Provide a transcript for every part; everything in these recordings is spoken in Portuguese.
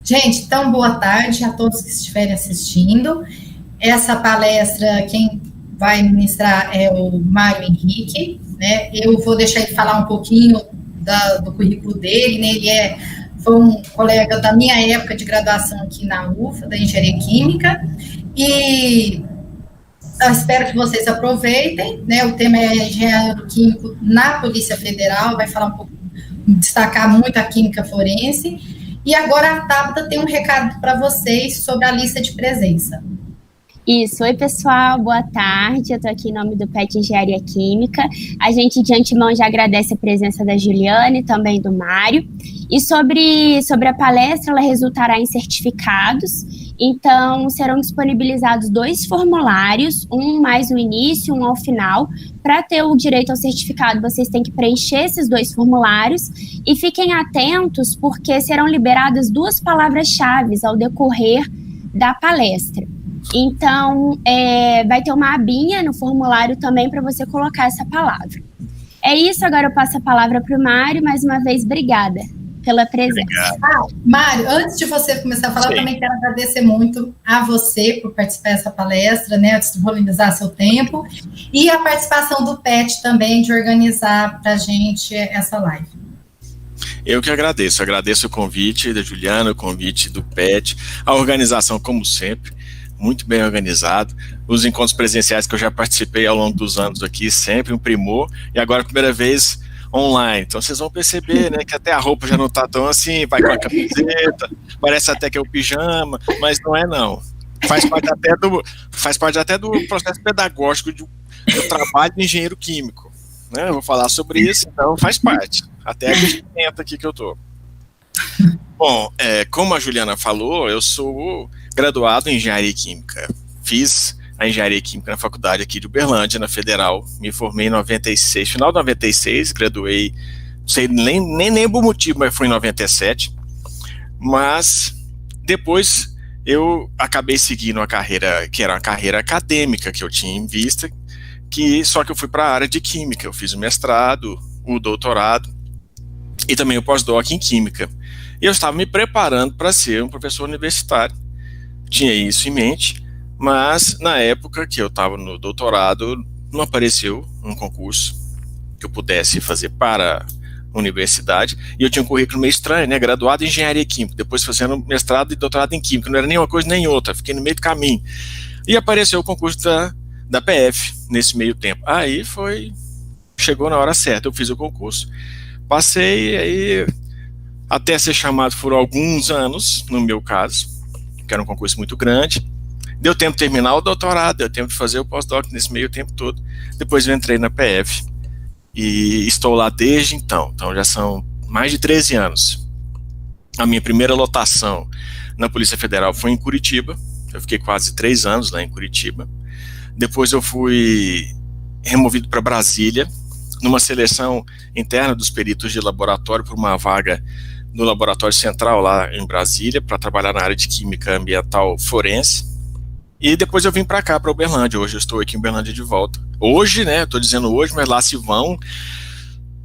Gente, então boa tarde a todos que estiverem assistindo. Essa palestra, quem vai ministrar é o Mário Henrique, né? Eu vou deixar ele falar um pouquinho do currículo dele, né? Foi um colega da minha época de graduação aqui na UFA, da Engenharia Química, e eu espero que vocês aproveitem, né? O tema é engenheiro químico na Polícia Federal, vai falar um pouco, destacar muito a química forense. E agora a Tabata tem um recado para vocês sobre a lista de presença. Isso, oi pessoal, boa tarde, eu estou aqui em nome do PET Engenharia Química. A gente de antemão já agradece a presença da Juliana e também do Mário. E sobre a palestra, ela resultará em certificados, então serão disponibilizados 2 formulários, um mais no início, um ao final. Para ter o direito ao certificado, vocês têm que preencher esses 2 formulários e fiquem atentos porque serão liberadas 2 palavras-chave ao decorrer da palestra. Então, vai ter uma abinha no formulário também para você colocar essa palavra. É isso, agora eu passo a palavra para o Mário. Mais uma vez, obrigada pela presença. Mário, antes de você começar a falar, eu também quero agradecer muito a você por participar dessa palestra, né, disponibilizar seu tempo, e a participação do PET também de organizar para a gente essa live. Eu que agradeço o convite da Juliana, o convite do PET, a organização, como sempre, muito bem organizado, os encontros presenciais que eu já participei ao longo dos anos aqui, sempre um primor, e agora a primeira vez online, então vocês vão perceber, né, que até a roupa já não está tão assim, vai com a camiseta, parece até que é o pijama, mas não é não, faz parte até do processo pedagógico do trabalho de engenheiro químico, né, eu vou falar sobre isso, então faz parte, até a vestimenta aqui que eu tô. Bom, como a Juliana falou, eu sou graduado em Engenharia Química. Fiz a Engenharia Química na faculdade aqui de Uberlândia, na Federal. Me formei em 96, final de 96, graduei, não sei, nem lembro o motivo, mas foi em 97. Mas depois eu acabei seguindo uma carreira, que era uma carreira acadêmica que eu tinha em vista, só que eu fui para a área de Química. Eu fiz o mestrado, o doutorado e também o pós-doc em Química. E eu estava me preparando para ser um professor universitário. Tinha isso em mente, mas na época que eu estava no doutorado, não apareceu um concurso que eu pudesse fazer para a universidade, e eu tinha um currículo meio estranho, né, graduado em Engenharia Química, depois fazendo mestrado e doutorado em Química, não era nem uma coisa nem outra, fiquei no meio do caminho. E apareceu o concurso da PF nesse meio tempo. Aí chegou na hora certa, eu fiz o concurso, passei, aí até ser chamado foram alguns anos, no meu caso, que era um concurso muito grande. Deu tempo de terminar o doutorado, deu tempo de fazer o pós-doc nesse meio tempo todo. Depois eu entrei na PF e estou lá desde então. Então já são mais de 13 anos. A minha primeira lotação na Polícia Federal foi em Curitiba. Eu fiquei quase 3 anos lá em Curitiba. Depois eu fui removido para Brasília, numa seleção interna dos peritos de laboratório por uma vaga no Laboratório Central lá em Brasília, para trabalhar na área de Química Ambiental Forense. E depois eu vim para cá, para Uberlândia. Hoje eu estou aqui em Uberlândia de volta. Hoje, né, estou dizendo hoje, mas lá se vão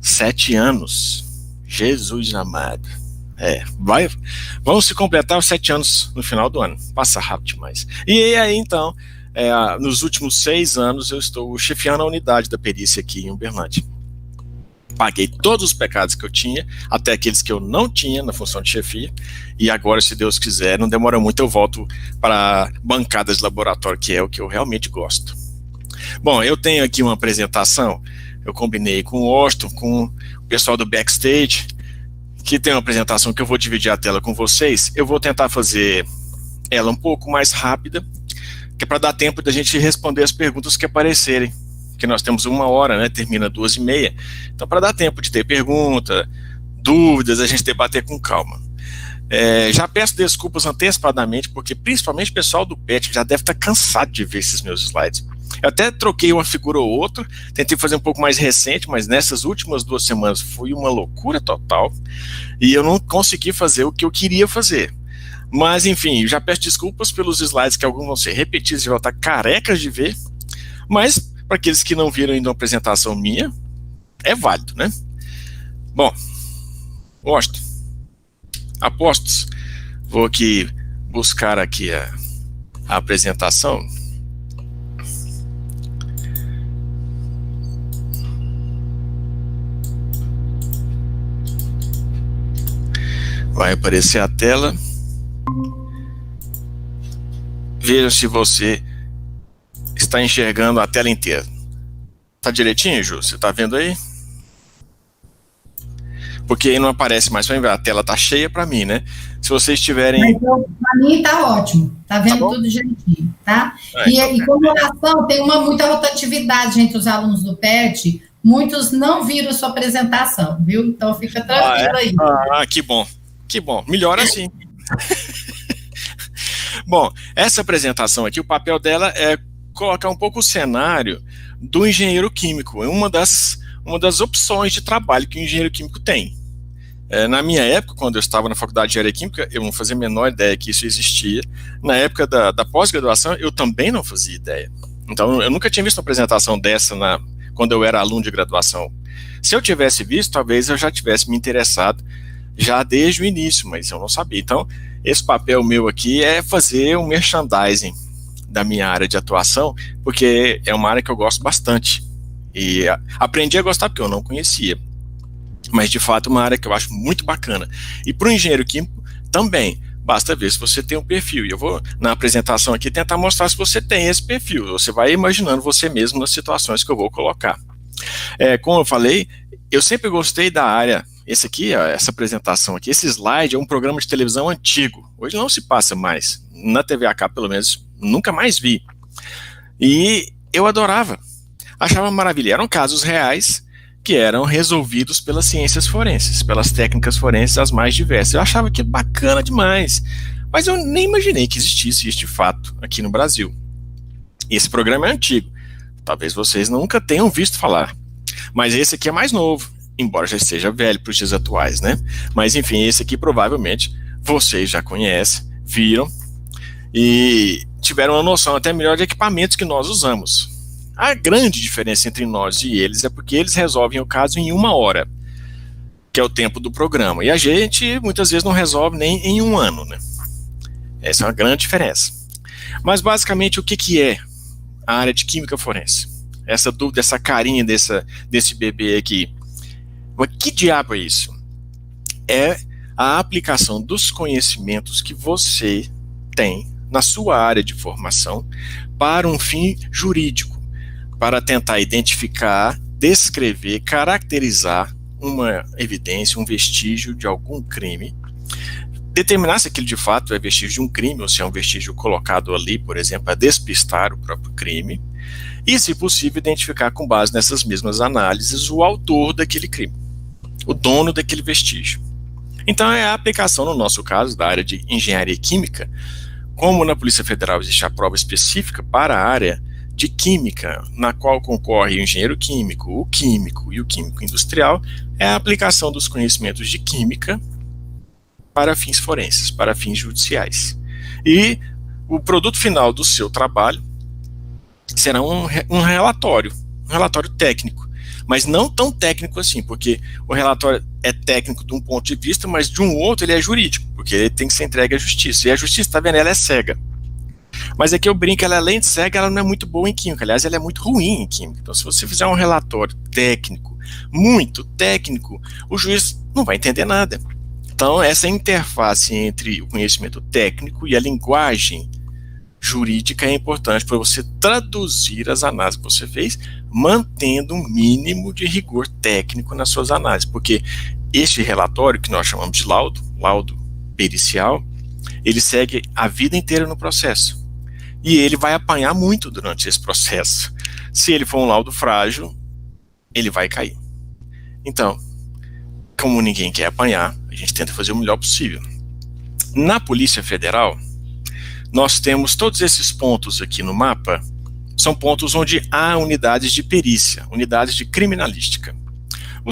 7 anos. Jesus amado. Vão se completar os 7 anos no final do ano. Passa rápido demais. E aí, então, nos últimos 6 anos eu estou chefiando a unidade da perícia aqui em Uberlândia. Paguei todos os pecados que eu tinha, até aqueles que eu não tinha na função de chefia, e agora, se Deus quiser, não demora muito, eu volto para bancadas de laboratório, que é o que eu realmente gosto. Bom, eu tenho aqui uma apresentação, eu combinei com o Austin, com o pessoal do Backstage, que tem uma apresentação que eu vou dividir a tela com vocês. Eu vou tentar fazer ela um pouco mais rápida, que é para dar tempo da gente responder as perguntas que aparecerem, que nós temos 1 hora, né, termina 2h30, então para dar tempo de ter pergunta, dúvidas, a gente debater com calma. Já peço desculpas antecipadamente, porque principalmente o pessoal do PET já deve estar cansado de ver esses meus slides. Eu até troquei uma figura ou outra, tentei fazer um pouco mais recente, mas nessas últimas 2 semanas foi uma loucura total, e eu não consegui fazer o que eu queria fazer. Mas enfim, já peço desculpas pelos slides que alguns vão ser repetidos e vão estar carecas de ver, mas para aqueles que não viram ainda uma apresentação minha, é válido, né? Bom, Washington, apostos, Vou aqui buscar aqui a apresentação. Vai aparecer a tela. Veja se você está enxergando a tela inteira. Tá direitinho, Ju? Você tá vendo aí? Porque aí não aparece mais para mim, a tela tá cheia para mim, né? Se vocês tiverem... Para mim tá ótimo, tá vendo tudo direitinho, tá? E com relação, tem muita rotatividade entre os alunos do PET, muitos não viram sua apresentação, viu? Então fica tranquilo aí. Que bom, melhor assim. Bom, essa apresentação aqui, o papel dela é colocar um pouco o cenário do engenheiro químico, é uma das opções de trabalho que o engenheiro químico tem. Na minha época, quando eu estava na faculdade de engenharia química, eu não fazia a menor ideia que isso existia. Na época da pós-graduação, eu também não fazia ideia. Então, eu nunca tinha visto uma apresentação dessa quando eu era aluno de graduação. Se eu tivesse visto, talvez eu já tivesse me interessado já desde o início, mas eu não sabia. Então, esse papel meu aqui é fazer um merchandising da minha área de atuação, porque é uma área que eu gosto bastante. E aprendi a gostar porque eu não conhecia. Mas, de fato, uma área que eu acho muito bacana. E para o engenheiro químico também, basta ver se você tem um perfil. E eu vou, na apresentação aqui, tentar mostrar se você tem esse perfil. Você vai imaginando você mesmo nas situações que eu vou colocar. Como eu falei, eu sempre gostei da área. Esse aqui, essa apresentação aqui, esse slide é um programa de televisão antigo. Hoje não se passa mais. Na TV a cabo, pelo menos, nunca mais vi. E eu adorava. Achava maravilha. Eram casos reais que eram resolvidos pelas ciências forenses, pelas técnicas forenses as mais diversas. Eu achava aquilo bacana demais, mas eu nem imaginei que existisse este fato aqui no Brasil. Esse programa é antigo, talvez vocês nunca tenham visto falar, mas esse aqui é mais novo, embora já esteja velho para os dias atuais, né? Mas enfim, esse aqui provavelmente vocês já conhecem, viram e tiveram uma noção até melhor de equipamentos que nós usamos. A grande diferença entre nós e eles é porque eles resolvem o caso em 1 hora, que é o tempo do programa. E a gente, muitas vezes, não resolve nem em 1 ano, né? Essa é uma grande diferença. Mas, basicamente, o que é a área de química forense? Essa dúvida, essa carinha desse bebê aqui. Mas que diabo é isso? É a aplicação dos conhecimentos que você tem na sua área de formação para um fim jurídico, para tentar identificar, descrever, caracterizar uma evidência, um vestígio de algum crime, determinar se aquilo de fato é vestígio de um crime ou se é um vestígio colocado ali, por exemplo, para despistar o próprio crime, e, se possível, identificar com base nessas mesmas análises o autor daquele crime, o dono daquele vestígio. Então, é a aplicação, no nosso caso, da área de engenharia química. Como na Polícia Federal existe a prova específica para a área de química, na qual concorre o engenheiro químico, o químico e o químico industrial, é a aplicação dos conhecimentos de química para fins forenses, para fins judiciais. E o produto final do seu trabalho será um relatório técnico, mas não tão técnico assim, porque o relatório é técnico de um ponto de vista, mas de um outro ele é jurídico, porque ele tem que ser entregue à justiça, e a justiça, tá vendo, ela é cega. Mas aqui eu brinco, ela além de cega, ela não é muito boa em química, aliás, ela é muito ruim em química. Então, se você fizer um relatório técnico, muito técnico, o juiz não vai entender nada. Então, essa interface entre o conhecimento técnico e a linguagem jurídica é importante para você traduzir as análises que você fez, mantendo um mínimo de rigor técnico nas suas análises, porque este relatório, que nós chamamos de laudo pericial, ele segue a vida inteira no processo. E ele vai apanhar muito durante esse processo. Se ele for um laudo frágil, ele vai cair. Então, como ninguém quer apanhar, a gente tenta fazer o melhor possível. Na Polícia Federal, nós temos todos esses pontos aqui no mapa, são pontos onde há unidades de perícia, unidades de criminalística. O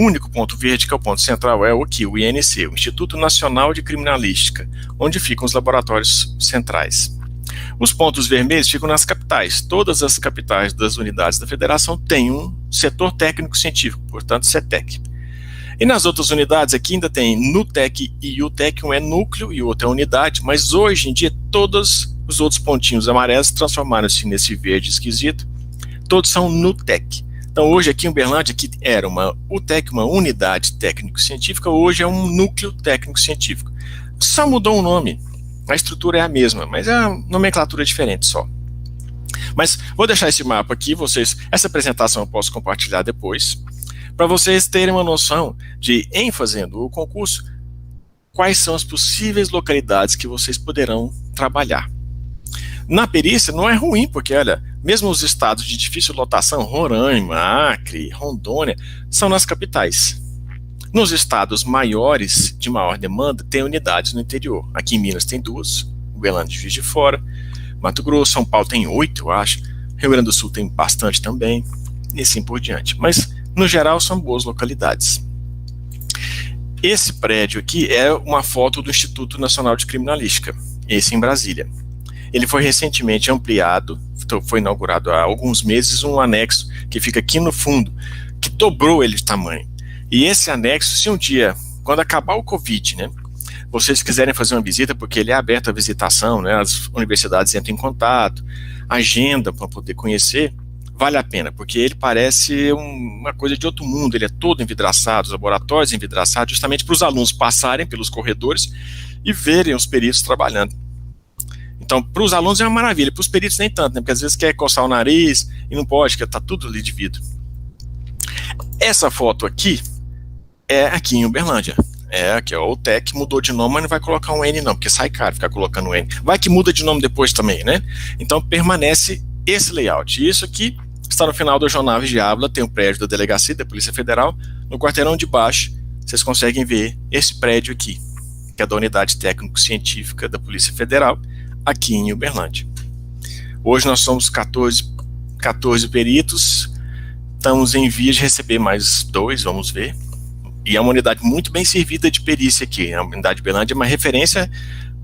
único ponto verde, que é o ponto central, é o INC, o Instituto Nacional de Criminalística, onde ficam os laboratórios centrais. Os pontos vermelhos ficam nas capitais. Todas as capitais das unidades da federação têm um setor técnico-científico, portanto, CETEC. E nas outras unidades aqui ainda tem NUTEC e UTEC, um é núcleo e o outro é unidade, mas hoje em dia todos os outros pontinhos amarelos transformaram-se nesse verde esquisito, todos são NUTEC. Então hoje aqui em Uberlândia, que era uma UTEC, uma unidade técnico-científica, hoje é um núcleo técnico-científico. Só mudou o nome, a estrutura é a mesma, mas é uma nomenclatura diferente só. Mas vou deixar esse mapa aqui, essa apresentação eu posso compartilhar depois, para vocês terem uma noção de, em fazendo o concurso, quais são as possíveis localidades que vocês poderão trabalhar. Na perícia não é ruim, porque olha, mesmo os estados de difícil lotação, Roraima, Acre, Rondônia, são nas capitais. Nos estados maiores, de maior demanda, tem unidades no interior. Aqui em Minas tem 2, Uberlândia e Juiz de Fora, Mato Grosso, São Paulo tem 8, eu acho, Rio Grande do Sul tem bastante também, e assim por diante. Mas, no geral, são boas localidades. Esse prédio aqui é uma foto do Instituto Nacional de Criminalística, esse em Brasília. Ele foi recentemente ampliado, foi inaugurado há alguns meses um anexo que fica aqui no fundo, que dobrou ele de tamanho. E esse anexo, se um dia, quando acabar o Covid, né, vocês quiserem fazer uma visita, porque ele é aberto à visitação, né, as universidades entram em contato, agenda para poder conhecer, vale a pena, porque ele parece uma coisa de outro mundo, ele é todo envidraçado, os laboratórios envidraçados, justamente para os alunos passarem pelos corredores e verem os peritos trabalhando. Então, para os alunos é uma maravilha, para os peritos nem tanto, né? Porque às vezes quer coçar o nariz e não pode, porque está tudo ali de vidro. Essa foto aqui é aqui em Uberlândia. É aqui, ó, o TEC mudou de nome, mas não vai colocar um N não, porque sai caro ficar colocando um N. Vai que muda de nome depois também, né? Então permanece esse layout. E isso aqui está no final do Jornal de Ávila, tem um prédio da Delegacia da Polícia Federal. No quarteirão de baixo, vocês conseguem ver esse prédio aqui, que é da Unidade Técnico-Científica da Polícia Federal, aqui em Uberlândia. Hoje nós somos 14 peritos, estamos em vias de receber mais 2, vamos ver. E é uma unidade muito bem servida de perícia aqui. A unidade de Uberlândia é uma referência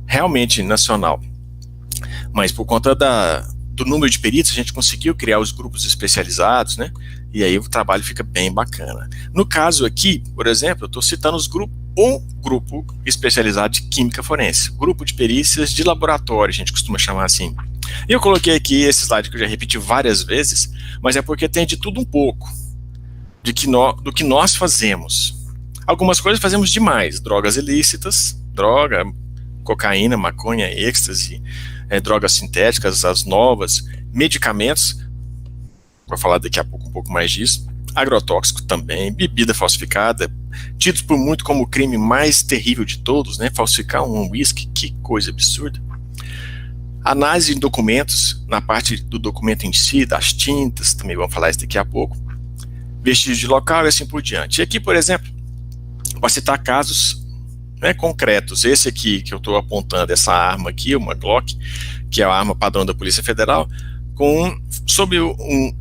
realmente nacional. Mas por conta do número de peritos, a gente conseguiu criar os grupos especializados, né? E aí o trabalho fica bem bacana. No caso aqui, por exemplo, eu estou citando um grupo especializado de química forense, grupo de perícias de laboratório, a gente costuma chamar assim. E eu coloquei aqui esse slide que eu já repeti várias vezes, mas é porque tem de tudo um pouco do que nós fazemos. Algumas coisas fazemos demais, drogas ilícitas, cocaína, maconha, êxtase, drogas sintéticas, as novas, medicamentos, vou falar daqui a pouco um pouco mais disso, agrotóxico também, bebida falsificada, tidos por muito como o crime mais terrível de todos, né, falsificar um whisky, que coisa absurda. Análise de documentos, na parte do documento em si, das tintas, também vamos falar isso daqui a pouco, vestígios de local e assim por diante. E aqui, por exemplo, para citar casos, né, concretos, esse aqui que eu estou apontando, essa arma aqui, uma Glock, que é a arma padrão da Polícia Federal, sob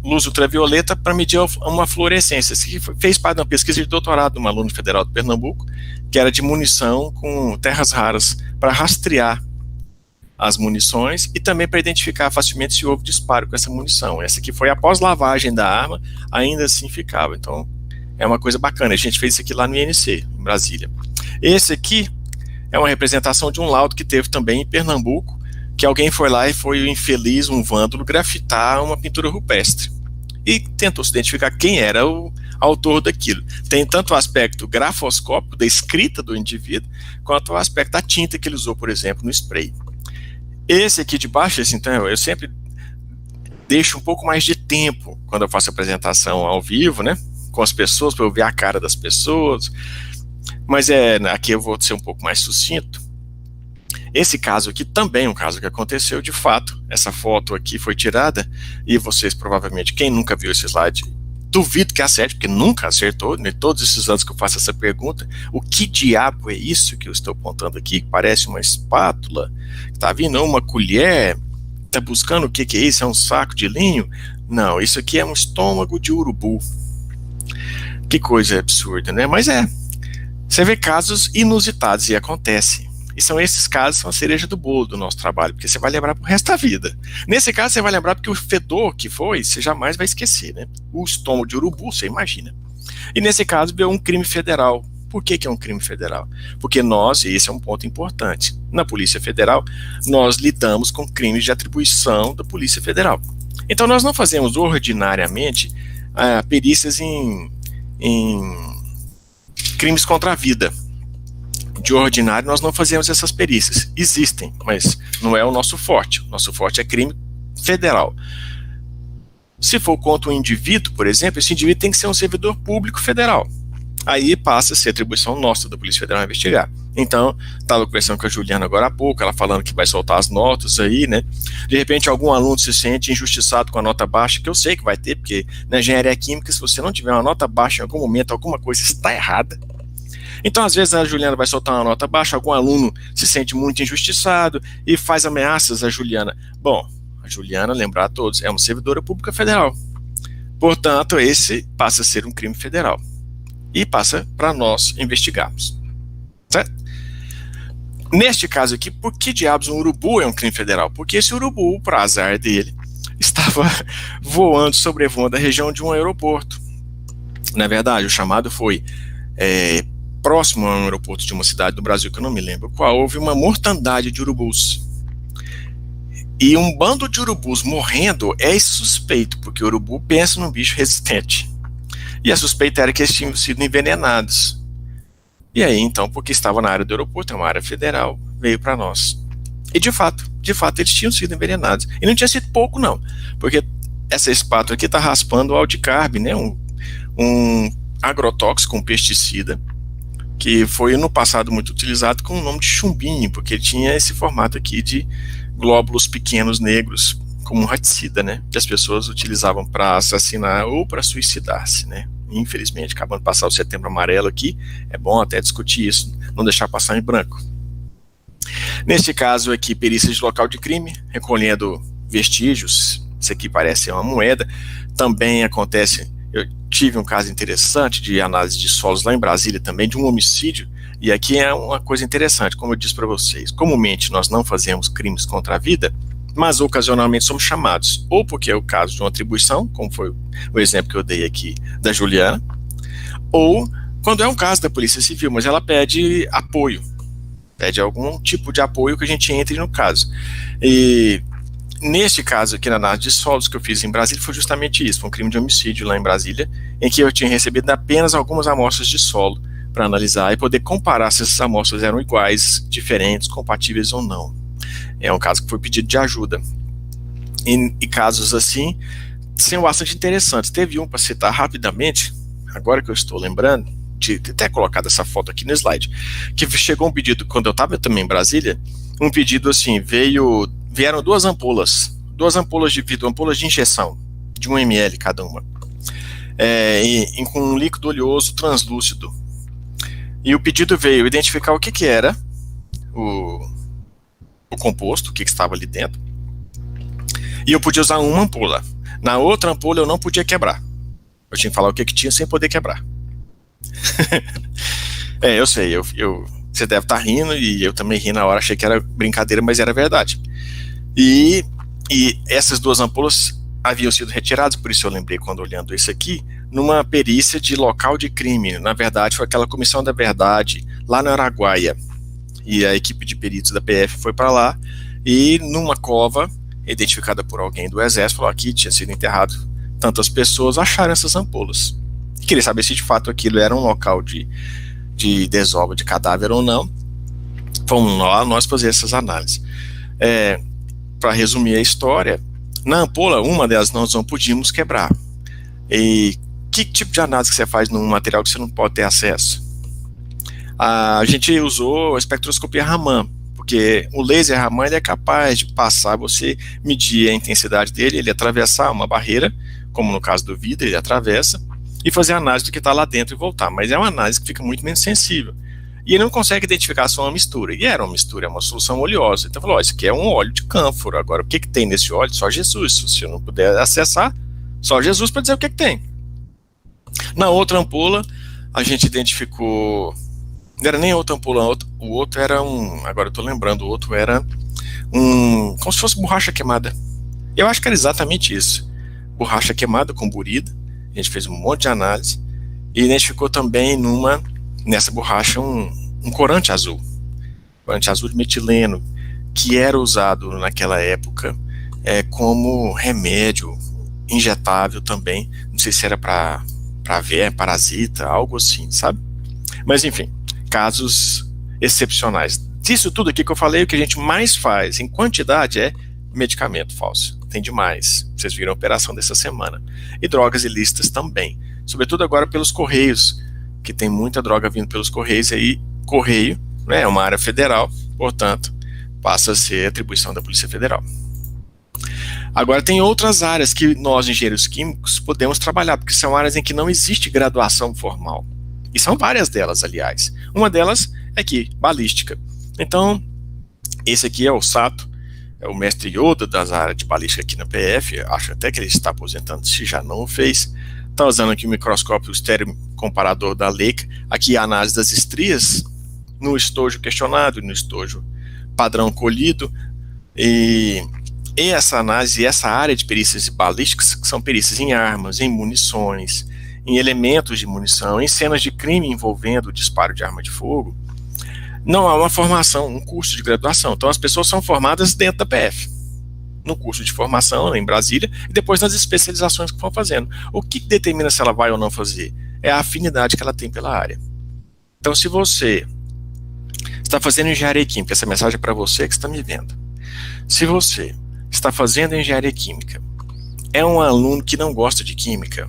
luz ultravioleta para medir uma fluorescência. Isso aqui fez parte de uma pesquisa de doutorado de um aluno federal de Pernambuco, que era de munição com terras raras, para rastrear as munições e também para identificar facilmente se houve disparo com essa munição. Essa aqui foi após lavagem da arma, ainda assim ficava. Então, é uma coisa bacana. A gente fez isso aqui lá no INC, em Brasília. Esse aqui é uma representação de um laudo que teve também em Pernambuco, que alguém foi lá e foi infeliz, um vândalo, grafitar uma pintura rupestre. E tentou se identificar quem era o autor daquilo. Tem tanto o aspecto grafoscópico da escrita do indivíduo, quanto o aspecto da tinta que ele usou, por exemplo, no spray. Esse aqui de baixo, então, eu sempre deixo um pouco mais de tempo quando eu faço a apresentação ao vivo, né, com as pessoas, para eu ver a cara das pessoas, mas aqui eu vou ser um pouco mais sucinto. Esse caso aqui também é um caso que aconteceu de fato. Essa foto aqui foi tirada, e vocês provavelmente, quem nunca viu esse slide, duvido que acerte, porque nunca acertou, né, todos esses anos que eu faço essa pergunta, o que diabo é isso que eu estou apontando aqui, que parece uma espátula, está vindo uma colher, está buscando o que é isso, é um saco de linho? Não, isso aqui é um estômago de urubu. Que coisa absurda, né? Mas você vê casos inusitados e acontece. E são esses casos, são a cereja do bolo do nosso trabalho, porque você vai lembrar pro resto da vida. Nesse caso, você vai lembrar porque o fedor que foi, você jamais vai esquecer, né? O estômago de urubu, você imagina. E nesse caso veio um crime federal. Por que é um crime federal? Porque nós, e esse é um ponto importante, na Polícia Federal, nós lidamos com crimes de atribuição da Polícia Federal. Então nós não fazemos ordinariamente perícias em crimes contra a vida. De ordinário nós não fazemos essas perícias. Existem, mas não é o nosso forte. O nosso forte é crime federal. Se for contra um indivíduo, por exemplo, esse indivíduo tem que ser um servidor público federal. Aí passa a ser atribuição nossa da Polícia Federal investigar. Então, estava conversando com a Juliana agora há pouco, ela falando que vai soltar as notas aí, né? De repente, algum aluno se sente injustiçado com a nota baixa, que eu sei que vai ter, porque na engenharia química, se você não tiver uma nota baixa em algum momento, alguma coisa está errada. Então, às vezes, a Juliana vai soltar uma nota baixa, algum aluno se sente muito injustiçado e faz ameaças à Juliana. Bom, a Juliana, lembrar a todos, é uma servidora pública federal. Portanto, esse passa a ser um crime federal. E passa para nós investigarmos. Certo? Neste caso aqui, por que diabos um urubu é um crime federal? Porque esse urubu, para azar dele, estava sobrevoando a região de um aeroporto. Na verdade, o chamado foi próximo a um aeroporto de uma cidade do Brasil, que eu não me lembro qual, houve uma mortandade de urubus. E um bando de urubus morrendo é suspeito, porque o urubu pensa num bicho resistente. E a suspeita era que eles tinham sido envenenados. E aí, então, porque estava na área do aeroporto, é uma área federal, veio para nós. E de fato, eles tinham sido envenenados. E não tinha sido pouco, não. Porque essa espátula aqui está raspando o aldicarb, né? Um agrotóxico, um pesticida, que foi no passado muito utilizado com o nome de chumbinho, porque ele tinha esse formato aqui de glóbulos pequenos negros, como um raticida, né? Que as pessoas utilizavam para assassinar ou para suicidar-se, né? Infelizmente, acabando de passar o Setembro Amarelo aqui, é bom até discutir isso, não deixar passar em branco. Neste caso aqui, perícia de local de crime, recolhendo vestígios, isso aqui parece uma moeda, também acontece, eu tive um caso interessante de análise de solos lá em Brasília também, de um homicídio, e aqui é uma coisa interessante, como eu disse para vocês, comumente nós não fazemos crimes contra a vida, mas ocasionalmente somos chamados, ou porque é o caso de uma atribuição, como foi o exemplo que eu dei aqui da Juliana, ou quando é um caso da Polícia Civil, mas ela pede apoio, pede algum tipo de apoio que a gente entre no caso. E neste caso aqui na análise de solos que eu fiz em Brasília foi justamente isso, foi um crime de homicídio lá em Brasília, em que eu tinha recebido apenas algumas amostras de solo para analisar e poder comparar se essas amostras eram iguais, diferentes, compatíveis ou não. É um caso que foi pedido de ajuda. E casos assim são bastante interessantes. Teve um, para citar rapidamente, agora que eu estou lembrando, de ter colocado essa foto aqui no slide, que chegou um pedido, quando eu estava também em Brasília, um pedido assim, vieram duas ampolas de vidro, ampolas de injeção, de 1 ml cada uma, com um líquido oleoso translúcido. E o pedido veio identificar o que era o composto, o que estava ali dentro, e eu podia usar uma ampola. Na outra ampola eu não podia quebrar. Eu tinha que falar o que tinha sem poder quebrar. Eu sei, você deve estar rindo, e eu também ri na hora, achei que era brincadeira, mas era verdade. E essas duas ampolas haviam sido retiradas, por isso eu lembrei quando olhando isso aqui, numa perícia de local de crime. Na verdade, foi aquela comissão da verdade, lá no Araguaia. E a equipe de peritos da PF foi para lá, e numa cova, identificada por alguém do Exército, falou aqui tinha sido enterrado tantas pessoas, acharam essas ampolas. E queria saber se de fato aquilo era um local de desova de cadáver ou não. Fomos lá nós fazer essas análises. Para resumir a história, na ampola, uma delas nós não podíamos quebrar. E que tipo de análise que você faz num material que você não pode ter acesso? A gente usou a espectroscopia Raman, porque o laser Raman ele é capaz de passar, você medir a intensidade dele, ele atravessar uma barreira, como no caso do vidro, ele atravessa, e fazer a análise do que está lá dentro e voltar, mas é uma análise que fica muito menos sensível. E ele não consegue identificar só uma mistura, e era uma mistura, é uma solução oleosa. Então falou, isso aqui é um óleo de cânfora, agora o que tem nesse óleo? Só Jesus, se você não puder acessar, só Jesus para dizer o que tem. Na outra ampola, a gente identificou... Não era nem outra ampola, o outro era agora eu estou lembrando, o outro era como se fosse borracha queimada. Eu acho que era exatamente isso. Borracha queimada com burida, a gente fez um monte de análise, e identificou também nessa borracha um corante azul de metileno, que era usado naquela época como remédio injetável também, não sei se era para parasita, algo assim, sabe? Mas enfim, casos excepcionais. Disso tudo aqui que eu falei, o que a gente mais faz em quantidade é medicamento falso. Tem demais. Vocês viram a operação dessa semana. E drogas ilícitas também. Sobretudo agora pelos Correios, que tem muita droga vindo pelos Correios, e aí Correio, né, é uma área federal, portanto, passa a ser atribuição da Polícia Federal. Agora tem outras áreas que nós, engenheiros químicos, podemos trabalhar, porque são áreas em que não existe graduação formal. E são várias delas, aliás. Uma delas é aqui, balística. Então, esse aqui é o Sato, é o mestre Yoda das áreas de balística aqui na PF, acho até que ele está aposentando, se já não o fez. Está usando aqui o microscópio estéreo comparador da Leica, aqui a análise das estrias, no estojo questionado, no estojo padrão colhido, e essa análise, essa área de perícias balísticas, que são perícias em armas, em munições, em elementos de munição, em cenas de crime envolvendo o disparo de arma de fogo, não há uma formação, um curso de graduação. Então as pessoas são formadas dentro da PF, no curso de formação em Brasília, e depois nas especializações que vão fazendo. O que determina se ela vai ou não fazer? É a afinidade que ela tem pela área. Então, se você está fazendo engenharia química, essa mensagem é para você que está me vendo. Se você está fazendo engenharia química, é um aluno que não gosta de química,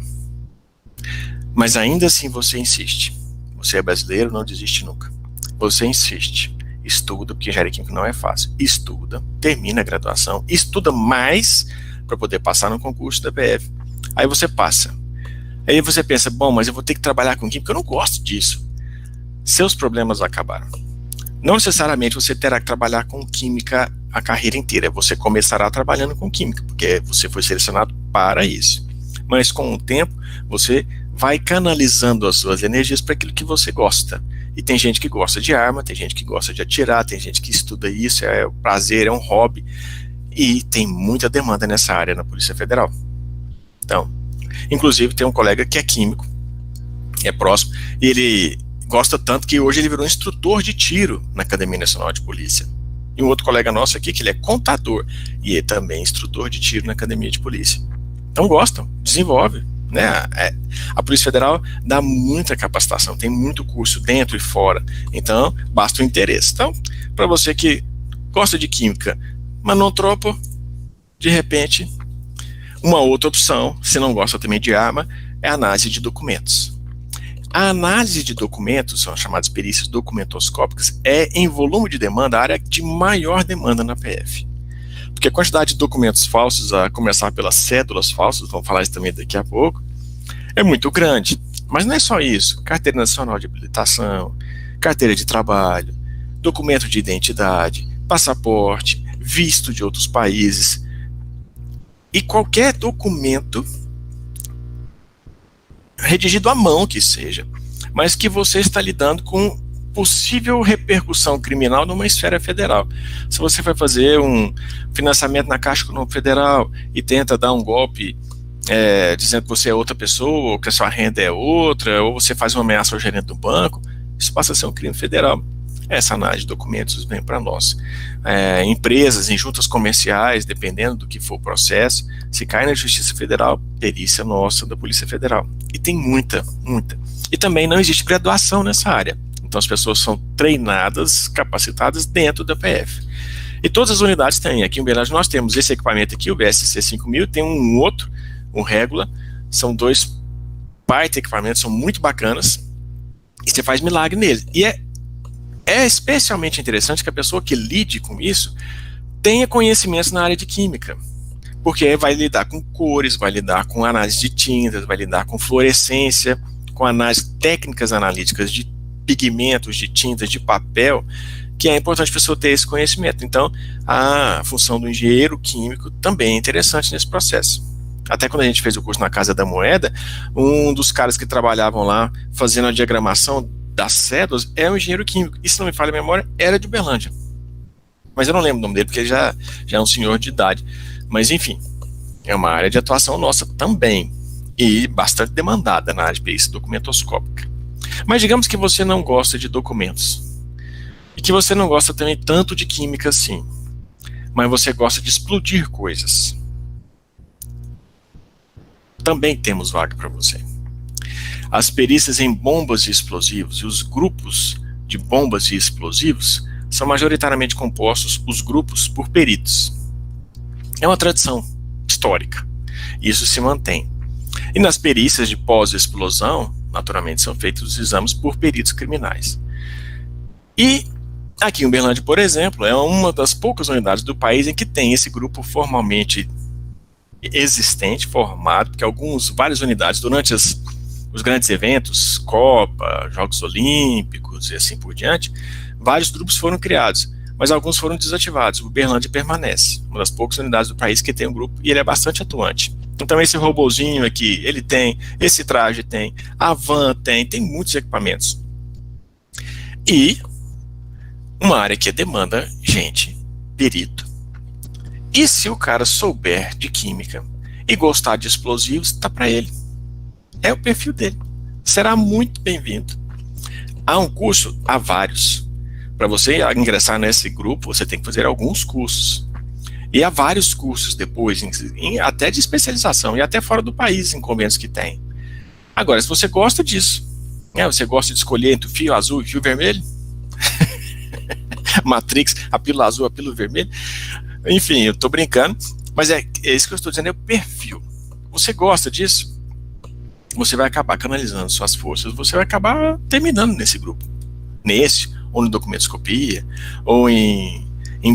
mas ainda assim você insiste. Você é brasileiro, não desiste nunca. Você insiste, estuda, porque engenharia química não é fácil. Estuda, termina a graduação, estuda mais para poder passar no concurso da PF. Aí você passa. Aí você pensa, bom, mas eu vou ter que trabalhar com química, eu não gosto disso. Seus problemas acabaram. Não necessariamente você terá que trabalhar com química a carreira inteira. Você começará trabalhando com química, porque você foi selecionado para isso. Mas com o tempo, você vai canalizando as suas energias para aquilo que você gosta. E tem gente que gosta de arma, tem gente que gosta de atirar, tem gente que estuda isso, é um prazer, é um hobby. E tem muita demanda nessa área na Polícia Federal. Então, inclusive tem um colega que é químico, é próximo, e ele gosta tanto que hoje ele virou instrutor de tiro na Academia Nacional de Polícia. E um outro colega nosso aqui, que ele é contador, e ele também é instrutor de tiro na Academia de Polícia. Então gostam, desenvolve. Né? A Polícia Federal dá muita capacitação, tem muito curso dentro e fora, então basta o interesse. Então, para você que gosta de química, mas não tropa, de repente, uma outra opção, se não gosta também de arma, é a análise de documentos. A análise de documentos, são chamadas perícias documentoscópicas, é em volume de demanda a área de maior demanda na PF. Porque a quantidade de documentos falsos, a começar pelas cédulas falsas, vamos falar isso também daqui a pouco, é muito grande. Mas não é só isso. Carteira Nacional de Habilitação, carteira de trabalho, documento de identidade, passaporte, visto de outros países. E qualquer documento redigido à mão que seja, mas que você está lidando com possível repercussão criminal numa esfera federal. Se você vai fazer um financiamento na Caixa Econômica Federal e tenta dar um golpe dizendo que você é outra pessoa, ou que a sua renda é outra, ou você faz uma ameaça ao gerente do banco, isso passa a ser um crime federal. Essa análise de documentos vem para nós. Empresas, em juntas comerciais, dependendo do que for o processo, se cai na Justiça Federal, perícia nossa da Polícia Federal. E tem muita. E também não existe graduação nessa área. Então as pessoas são treinadas, capacitadas dentro da PF. E todas as unidades têm. Aqui em Uberlândia nós temos esse equipamento aqui, o BSC 5000, tem um outro, um Régula, são dois baita equipamentos, são muito bacanas, e você faz milagre neles. E é especialmente interessante que a pessoa que lide com isso tenha conhecimentos na área de química, porque vai lidar com cores, vai lidar com análise de tintas, vai lidar com fluorescência, com análise técnicas analíticas de pigmentos, de tintas, de papel, que é importante a pessoa ter esse conhecimento. Então, a função do engenheiro químico também é interessante nesse processo. Até quando a gente fez o curso na Casa da Moeda, um dos caras que trabalhavam lá fazendo a diagramação das cédulas é um engenheiro químico, e se não me falha a memória, era de Uberlândia. Mas eu não lembro o nome dele, porque ele já é um senhor de idade. Mas enfim, é uma área de atuação nossa também. e bastante demandada na área de perícia documentoscópica. Mas digamos que você não gosta de documentos, e que você não gosta também tanto de química assim, mas você gosta de explodir coisas. Também temos vaga para você. As perícias em bombas e explosivos e os grupos de bombas e explosivos são majoritariamente compostos, os grupos, por peritos. É uma tradição histórica. Isso se mantém. E nas perícias de pós-explosão, naturalmente são feitos os exames por peritos criminais. E aqui em Uberlândia, por exemplo, é uma das poucas unidades do país em que tem esse grupo formalmente existente, formado, porque várias unidades, durante os grandes eventos, Copa, Jogos Olímpicos e assim por diante, vários grupos foram criados, mas alguns foram desativados. O Uberlândia permanece, uma das poucas unidades do país que tem um grupo, e ele é bastante atuante. Então esse robozinho aqui, ele tem, esse traje tem, a van tem muitos equipamentos. E uma área que demanda gente, perito. E se o cara souber de química e gostar de explosivos, tá para ele. É o perfil dele. Será muito bem-vindo. Há um curso, há vários. Para você ingressar nesse grupo, você tem que fazer alguns cursos. E há vários cursos depois, até de especialização, e até fora do país, em convênios que tem. Agora, se você gosta disso, você gosta de escolher entre o fio azul e o fio vermelho, Matrix, a pílula azul, a pílula vermelha, enfim, eu estou brincando, mas é isso que eu estou dizendo, é o perfil. Você gosta disso? Você vai acabar canalizando suas forças, você vai acabar terminando nesse grupo. Nesse, ou no documentoscopia, ou em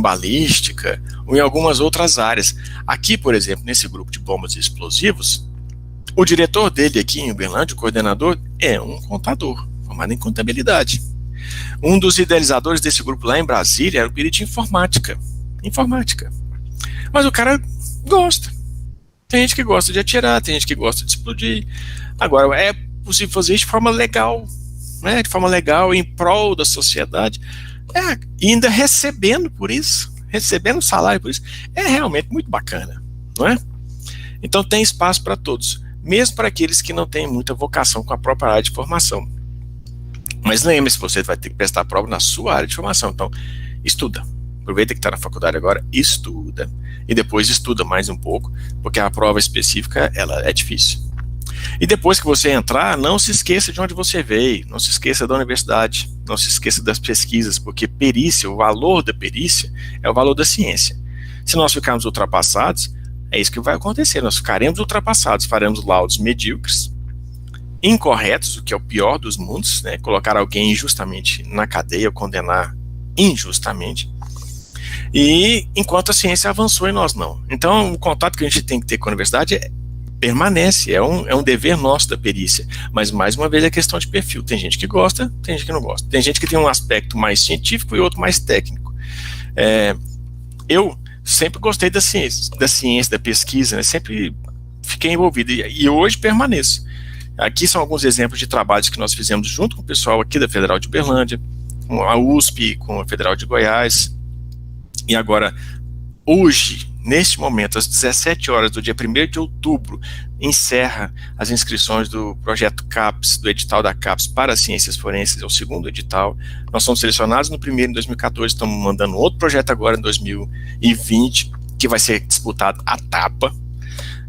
balística, ou em algumas outras áreas. Aqui, por exemplo, nesse grupo de bombas e explosivos, o diretor dele aqui em Uberlândia, o coordenador, é um contador, formado em contabilidade. Um dos idealizadores desse grupo lá em Brasília era o perito em informática. Mas o cara gosta. Tem gente que gosta de atirar, tem gente que gosta de explodir. Agora, é possível fazer isso de forma legal, né? De forma legal, em prol da sociedade, e ainda recebendo por isso, recebendo salário por isso, é realmente muito bacana, não é? Então tem espaço para todos, mesmo para aqueles que não têm muita vocação com a própria área de formação. Mas lembre-se, você vai ter que prestar prova na sua área de formação, então estuda. Aproveita que está na faculdade agora, estuda. E depois estuda mais um pouco, porque a prova específica, ela é difícil. E depois que você entrar, não se esqueça de onde você veio, não se esqueça da universidade, não se esqueça das pesquisas, porque perícia, o valor da perícia é o valor da ciência. Se nós ficarmos ultrapassados, é isso que vai acontecer, nós ficaremos ultrapassados, faremos laudos medíocres, incorretos, o que é o pior dos mundos, né? Colocar alguém injustamente na cadeia, condenar injustamente, e enquanto a ciência avançou e nós não. Então o contato que a gente tem que ter com a universidade permanece, é um dever nosso da perícia, mas mais uma vez é questão de perfil, tem gente que gosta, tem gente que não gosta, tem gente que tem um aspecto mais científico e outro mais técnico. Eu sempre gostei da ciência, da pesquisa, né? Sempre fiquei envolvido, e hoje permaneço. Aqui são alguns exemplos de trabalhos que nós fizemos junto com o pessoal aqui da Federal de Uberlândia, com a USP, com a Federal de Goiás, e agora, hoje, neste momento, às 17 horas do dia 1º de outubro, encerra as inscrições do projeto CAPES, do edital da CAPES para ciências forenses, é o segundo edital. Nós fomos selecionados no primeiro em 2014, estamos mandando outro projeto agora em 2020, que vai ser disputado à tapa.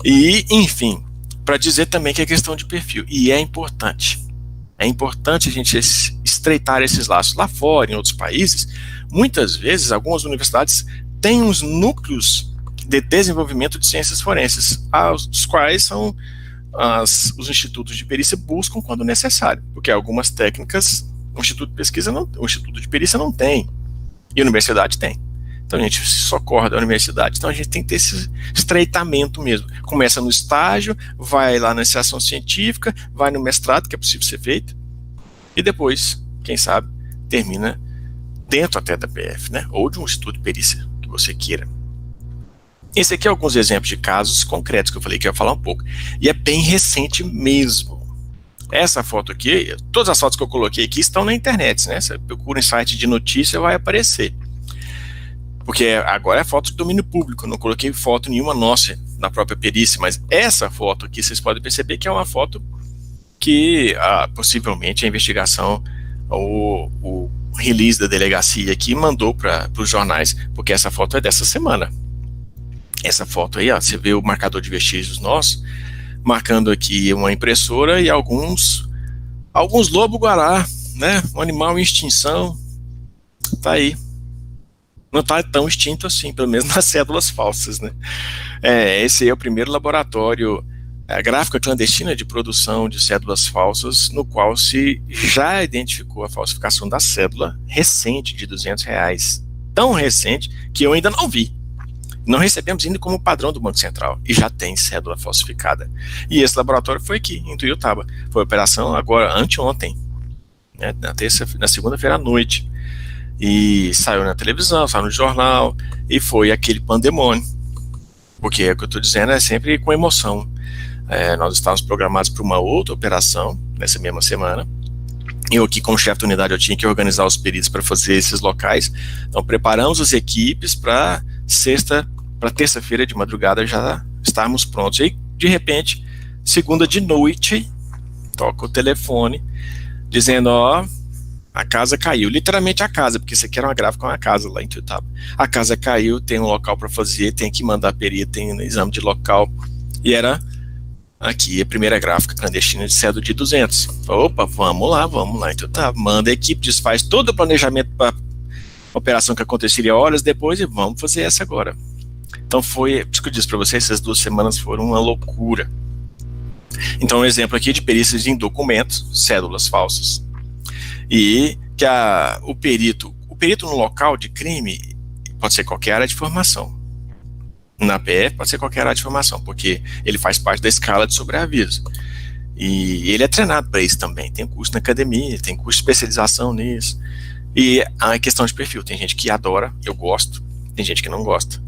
E, enfim, para dizer também que é questão de perfil, e é importante a gente estreitar esses laços. Lá fora, em outros países, muitas vezes, algumas universidades têm uns núcleos de desenvolvimento de ciências forenses, os quais são os institutos de perícia buscam quando necessário, porque algumas técnicas o instituto de perícia não tem, e a universidade tem. Então a gente se socorre da universidade, então a gente tem que ter esse estreitamento mesmo. Começa no estágio, vai lá na iniciação científica, vai no mestrado, que é possível ser feito, e depois, quem sabe, termina dentro até da PF, né? Ou de um instituto de perícia que você queira. Esse aqui é alguns exemplos de casos concretos que eu falei que eu ia falar um pouco. E é bem recente mesmo. Essa foto aqui, todas as fotos que eu coloquei aqui estão na internet, né? Você procura em site de notícia, vai aparecer. Porque agora é foto de domínio público, eu não coloquei foto nenhuma nossa na própria perícia, mas essa foto aqui, vocês podem perceber que é uma foto que possivelmente a investigação, o release da delegacia aqui mandou para os jornais, porque essa foto é dessa semana. Essa foto aí, ó, você vê o marcador de vestígios nosso, marcando aqui uma impressora e alguns lobo-guará, né, um animal em extinção, tá aí. Não está tão extinto assim, pelo menos nas cédulas falsas, né. Esse aí é o primeiro laboratório, a gráfica clandestina de produção de cédulas falsas, no qual se já identificou a falsificação da cédula recente de R$200, tão recente que eu ainda não vi. Não recebemos ainda como padrão do Banco Central, e já tem cédula falsificada. E esse laboratório foi aqui, em Tuiutaba. Foi a operação agora, anteontem, né, na segunda-feira à noite. E saiu na televisão, saiu no jornal, e foi aquele pandemônio. Porque é o que eu estou dizendo, é sempre com emoção. Nós estávamos programados para uma outra operação, nessa mesma semana. Eu aqui, como chefe da unidade, eu tinha que organizar os peritos para fazer esses locais. Então, preparamos as equipes para terça-feira de madrugada já estarmos prontos. E aí, de repente, segunda de noite, toca o telefone, dizendo, ó, a casa caiu. Literalmente a casa, porque isso aqui era uma gráfica, uma casa lá em Tuiutaba. A casa caiu, tem um local para fazer, tem que mandar perito, tem um exame de local. E era aqui a primeira gráfica clandestina de cédula de 200. Opa, vamos lá, então tá, manda a equipe, desfaz todo o planejamento para a operação que aconteceria horas depois e vamos fazer essa agora. Então foi, isso que eu disse para vocês, essas 2 semanas foram uma loucura. Então um exemplo aqui de perícias em documentos, cédulas falsas. E que o perito no local de crime pode ser qualquer área de formação. Na PF pode ser qualquer área de formação, porque ele faz parte da escala de sobreaviso. E ele é treinado para isso também. Tem curso na academia, tem curso de especialização nisso. E a questão de perfil, tem gente que adora, eu gosto, tem gente que não gosta.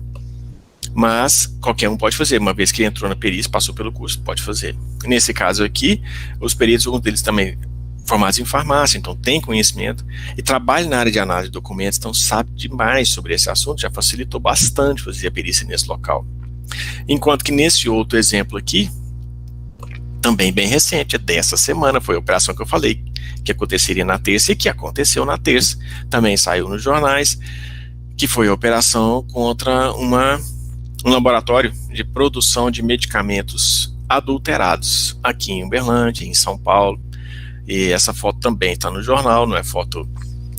Mas qualquer um pode fazer, uma vez que entrou na perícia, passou pelo curso, pode fazer. Nesse caso aqui, os peritos, alguns deles também formados em farmácia, então tem conhecimento e trabalha na área de análise de documentos, então sabe demais sobre esse assunto, já facilitou bastante fazer a perícia nesse local. Enquanto que nesse outro exemplo aqui, também bem recente, é dessa semana, foi a operação que eu falei, que aconteceria na terça e que aconteceu na terça, também saiu nos jornais, que foi a operação contra um laboratório de produção de medicamentos adulterados, aqui em Uberlândia, em São Paulo. E essa foto também está no jornal, não é foto,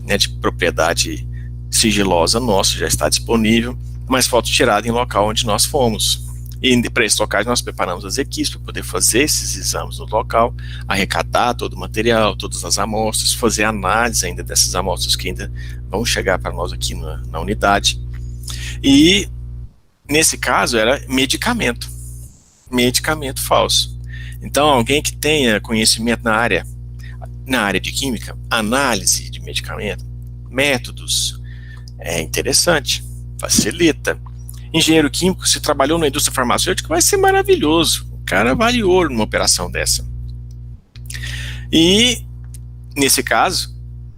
né, de propriedade sigilosa nossa, já está disponível, mas foto tirada em local onde nós fomos. E para esses locais nós preparamos as equipes para poder fazer esses exames no local, arrecadar todo o material, todas as amostras, fazer análise ainda dessas amostras que ainda vão chegar para nós aqui na unidade. E nesse caso era medicamento falso. Então alguém que tenha conhecimento na área de química, análise de medicamento, métodos, é interessante, facilita. Engenheiro químico, se trabalhou na indústria farmacêutica, vai ser maravilhoso. O cara vale ouro numa operação dessa. E, nesse caso,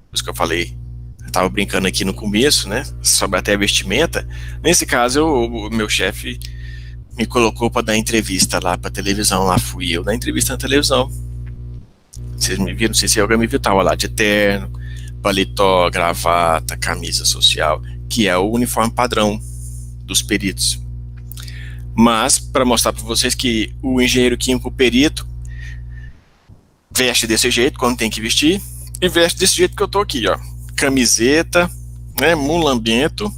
por isso que eu falei, eu estava brincando aqui no começo, né, sobre até a vestimenta, nesse caso, o meu chefe me colocou para dar entrevista lá para televisão, lá fui eu dar entrevista na televisão. Vocês me viram, não sei se alguém me viu, estava lá de terno, paletó, gravata, camisa social, que é o uniforme padrão dos peritos. Mas, para mostrar para vocês que o engenheiro químico perito veste desse jeito, quando tem que vestir, e veste desse jeito que eu estou aqui, ó, camiseta, né, mulambento,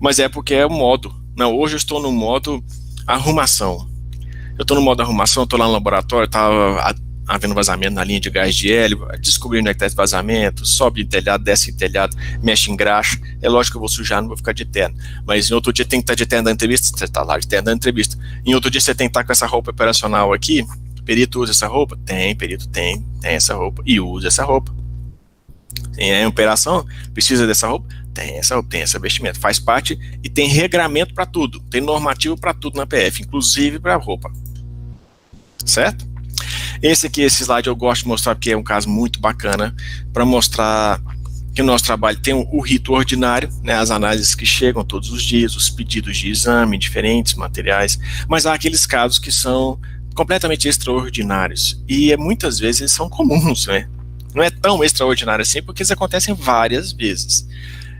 mas é porque é o modo. Não, hoje eu estou no modo arrumação. Eu estou no modo arrumação, estou lá no laboratório, estava havendo vazamento na linha de gás de hélio, descobrindo onde é que está esse vazamento, sobe em telhado, desce em telhado, mexe em graxa. É lógico que eu vou sujar, não vou ficar de terno. Mas em outro dia tem que estar de terno da entrevista, você está lá de terno da entrevista. Em outro dia você tem que estar com essa roupa operacional aqui, perito usa essa roupa? Tem, perito tem essa roupa e usa essa roupa. Em operação, precisa dessa roupa? Tem essa roupa, tem essa vestimenta, faz parte e tem regramento para tudo, tem normativo para tudo na PF, inclusive para roupa. Certo? Esse slide eu gosto de mostrar porque é um caso muito bacana para mostrar que que o nosso trabalho tem o rito ordinário, né, as análises que chegam todos os dias, os pedidos de exame, diferentes materiais, mas há aqueles casos que são completamente extraordinários, e muitas vezes eles são comuns, né? Não é tão extraordinário assim, porque eles acontecem várias vezes.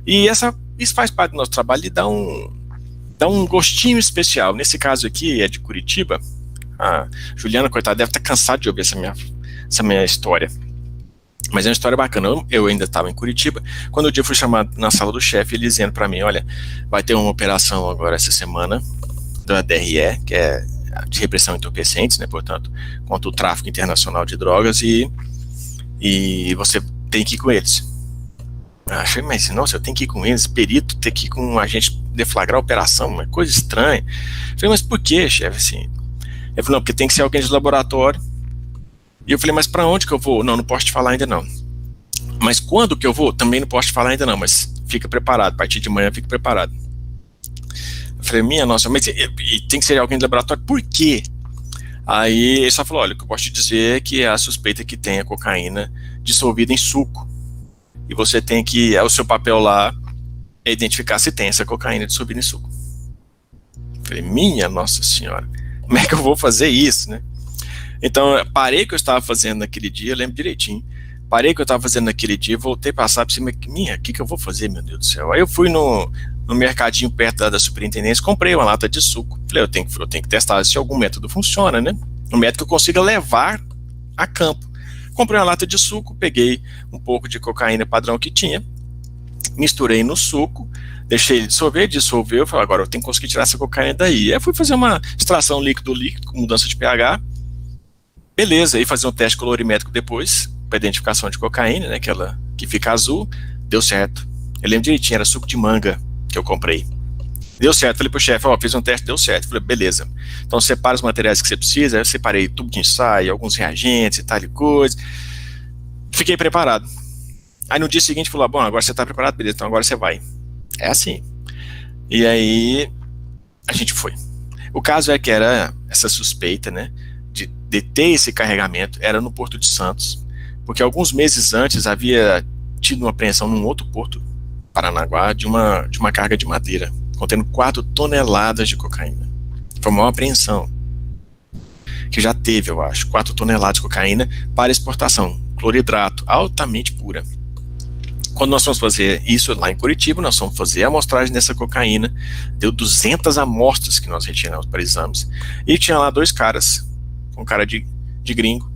E isso faz parte do nosso trabalho e dá um gostinho especial. Nesse caso aqui, é de Curitiba. A Juliana, coitada, deve estar cansada de ouvir essa minha história. Mas é uma história bacana. Eu ainda estava em Curitiba, quando o dia fui chamado na sala do chefe, ele dizendo para mim, olha, vai ter uma operação agora essa semana, da DRE, que é de repressão a entorpecentes, né, portanto, contra o tráfico internacional de drogas, e você tem que ir com eles. Eu achei, mas nossa, eu tenho que ir com eles, perito, ter que ir com um agente deflagrar a operação, uma coisa estranha. Eu falei, mas por que, chefe, assim? Ele falou, não, porque tem que ser alguém de laboratório. E eu falei, mas para onde que eu vou? Não posso te falar ainda não. Mas quando que eu vou? Também não posso te falar ainda não, mas fica preparado, a partir de manhã fica preparado. Eu falei, minha nossa, mas e tem que ser alguém de laboratório, por quê? Aí ele só falou, olha, o que eu posso te dizer é que a suspeita que tem a cocaína dissolvida em suco. E você tem que, o seu papel lá é identificar se tem essa cocaína dissolvida em suco. Eu falei, minha nossa senhora, como é que eu vou fazer isso, né? Então, eu parei o que eu estava fazendo naquele dia, eu lembro direitinho, parei o que eu estava fazendo naquele dia, voltei a passar por cima, o que eu vou fazer, meu Deus do céu? Aí eu fui no mercadinho perto da superintendência, comprei uma lata de suco, falei, eu tenho que testar se algum método funciona, né? Um método que eu consiga levar a campo. Comprei uma lata de suco, peguei um pouco de cocaína padrão que tinha, misturei no suco, deixei ele dissolveu, falei, agora eu tenho que conseguir tirar essa cocaína daí. Aí eu fui fazer uma extração líquido-líquido, com mudança de pH, beleza, aí fazer um teste colorimétrico depois, para identificação de cocaína, né, aquela que fica azul, deu certo. Eu lembro direitinho, era suco de manga que eu comprei. Deu certo, falei pro chefe, fiz um teste, deu certo. Falei, beleza. Então separa os materiais que você precisa, eu separei tubo de ensaio, alguns reagentes e tal e coisa. Fiquei preparado. Aí no dia seguinte falou, bom, agora você tá preparado, beleza, então agora você vai. É assim. E aí a gente foi. O caso é que era essa suspeita, né, de ter esse carregamento, era no Porto de Santos, porque alguns meses antes havia tido uma apreensão num outro porto, Paranaguá, de uma carga de madeira, contendo 4 toneladas de cocaína. Foi a maior apreensão que já teve, eu acho, 4 toneladas de cocaína para exportação, cloridrato, altamente pura. Quando nós fomos fazer isso lá em Curitiba, nós fomos fazer a amostragem dessa cocaína, deu 200 amostras que nós retiramos para exames, e tinha lá 2 caras, um cara de gringo,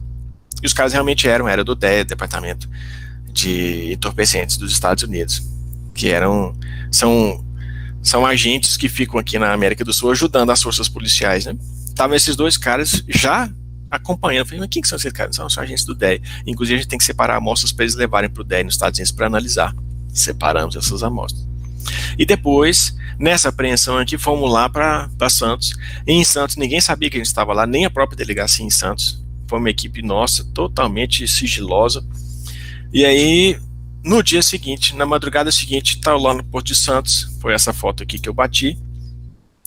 e os caras realmente era do DEA, Departamento de Entorpecentes dos Estados Unidos, que são agentes que ficam aqui na América do Sul ajudando as forças policiais, né? Estavam esses 2 caras já acompanhando. Falei, mas quem que são esses caras? São agentes do DEA. Inclusive, a gente tem que separar amostras para eles levarem para o DEA nos Estados Unidos para analisar. Separamos essas amostras. E depois, nessa apreensão aqui, fomos lá para Santos. E em Santos, ninguém sabia que a gente estava lá, nem a própria delegacia em Santos. Foi uma equipe nossa, totalmente sigilosa. E aí, no dia seguinte, na madrugada seguinte, estava lá no Porto de Santos, foi essa foto aqui que eu bati,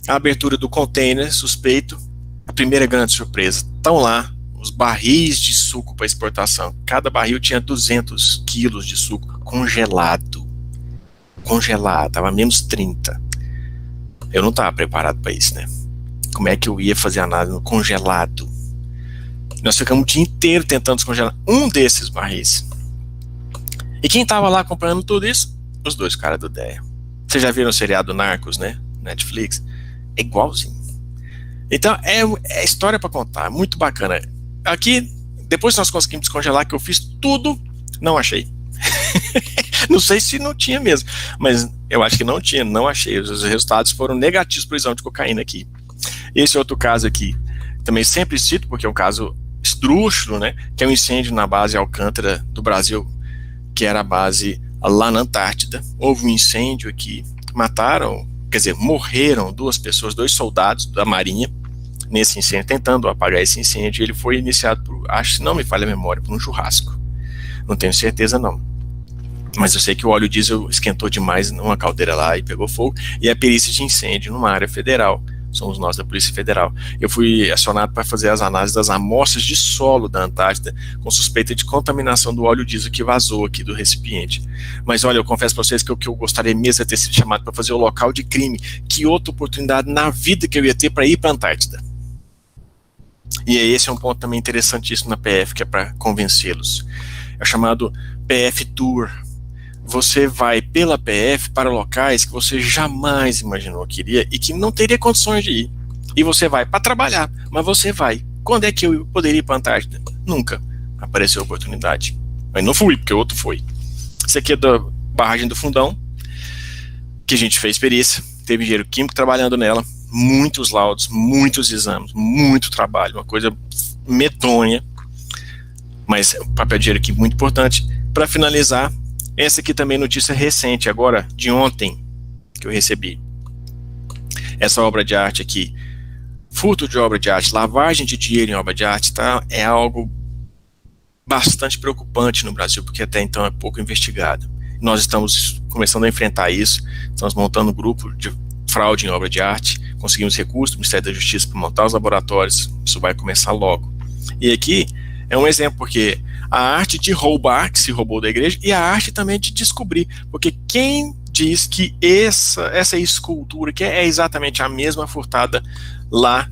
a abertura do container suspeito, a primeira grande surpresa, estão lá os barris de suco para exportação, cada barril tinha 200 quilos de suco congelado, estava menos 30, eu não estava preparado para isso, né, como é que eu ia fazer análise no congelado? Nós ficamos o dia inteiro tentando descongelar um desses barris. E quem tava lá acompanhando tudo isso? Os 2 caras do DEA. Vocês já viram o seriado Narcos, né? Netflix. É igualzinho. Então, é história para contar. Muito bacana. Aqui, depois que nós conseguimos descongelar, que eu fiz tudo, não achei. Não sei se não tinha mesmo. Mas eu acho que não tinha, não achei. Os resultados foram negativos para o exame de cocaína aqui. Esse outro caso aqui, também sempre cito, porque é um caso esdrúxulo, né? Que é um incêndio na base Alcântara do Brasil, que era a base lá na Antártida. Houve um incêndio aqui, morreram 2 pessoas, 2 soldados da Marinha, nesse incêndio, tentando apagar esse incêndio. Ele foi iniciado acho, se não me falha a memória, por um churrasco. Não tenho certeza não. Mas eu sei que o óleo diesel esquentou demais numa caldeira lá e pegou fogo, e a perícia de incêndio numa área federal somos nós da Polícia Federal. Eu fui acionado para fazer as análises das amostras de solo da Antártida com suspeita de contaminação do óleo diesel que vazou aqui do recipiente. Mas olha, eu confesso para vocês que o que eu gostaria mesmo é ter sido chamado para fazer o local de crime. Que outra oportunidade na vida que eu ia ter para ir para a Antártida. E esse é um ponto também interessantíssimo na PF, que é para convencê-los. É o chamado PF Tour. Você vai pela PF para locais que você jamais imaginou que iria e que não teria condições de ir. E você vai para trabalhar, mas você vai. Quando é que eu poderia ir para a Antártida? Nunca apareceu a oportunidade. Mas não fui, porque o outro foi. Isso aqui é da barragem do Fundão, que a gente fez perícia, teve engenheiro químico trabalhando nela, muitos laudos, muitos exames, muito trabalho, uma coisa medonha, mas o papel de engenheiro químico muito importante. Para finalizar, essa aqui também é notícia recente, agora, de ontem, que eu recebi. Essa obra de arte aqui, furto de obra de arte, lavagem de dinheiro em obra de arte, tá, é algo bastante preocupante no Brasil, porque até então é pouco investigado. Nós estamos começando a enfrentar isso, estamos montando um grupo de fraude em obra de arte, conseguimos recursos do Ministério da Justiça para montar os laboratórios, isso vai começar logo. E aqui é um exemplo, porque a arte de roubar, que se roubou da igreja, e a arte também de descobrir, porque quem diz que essa escultura que é exatamente a mesma furtada lá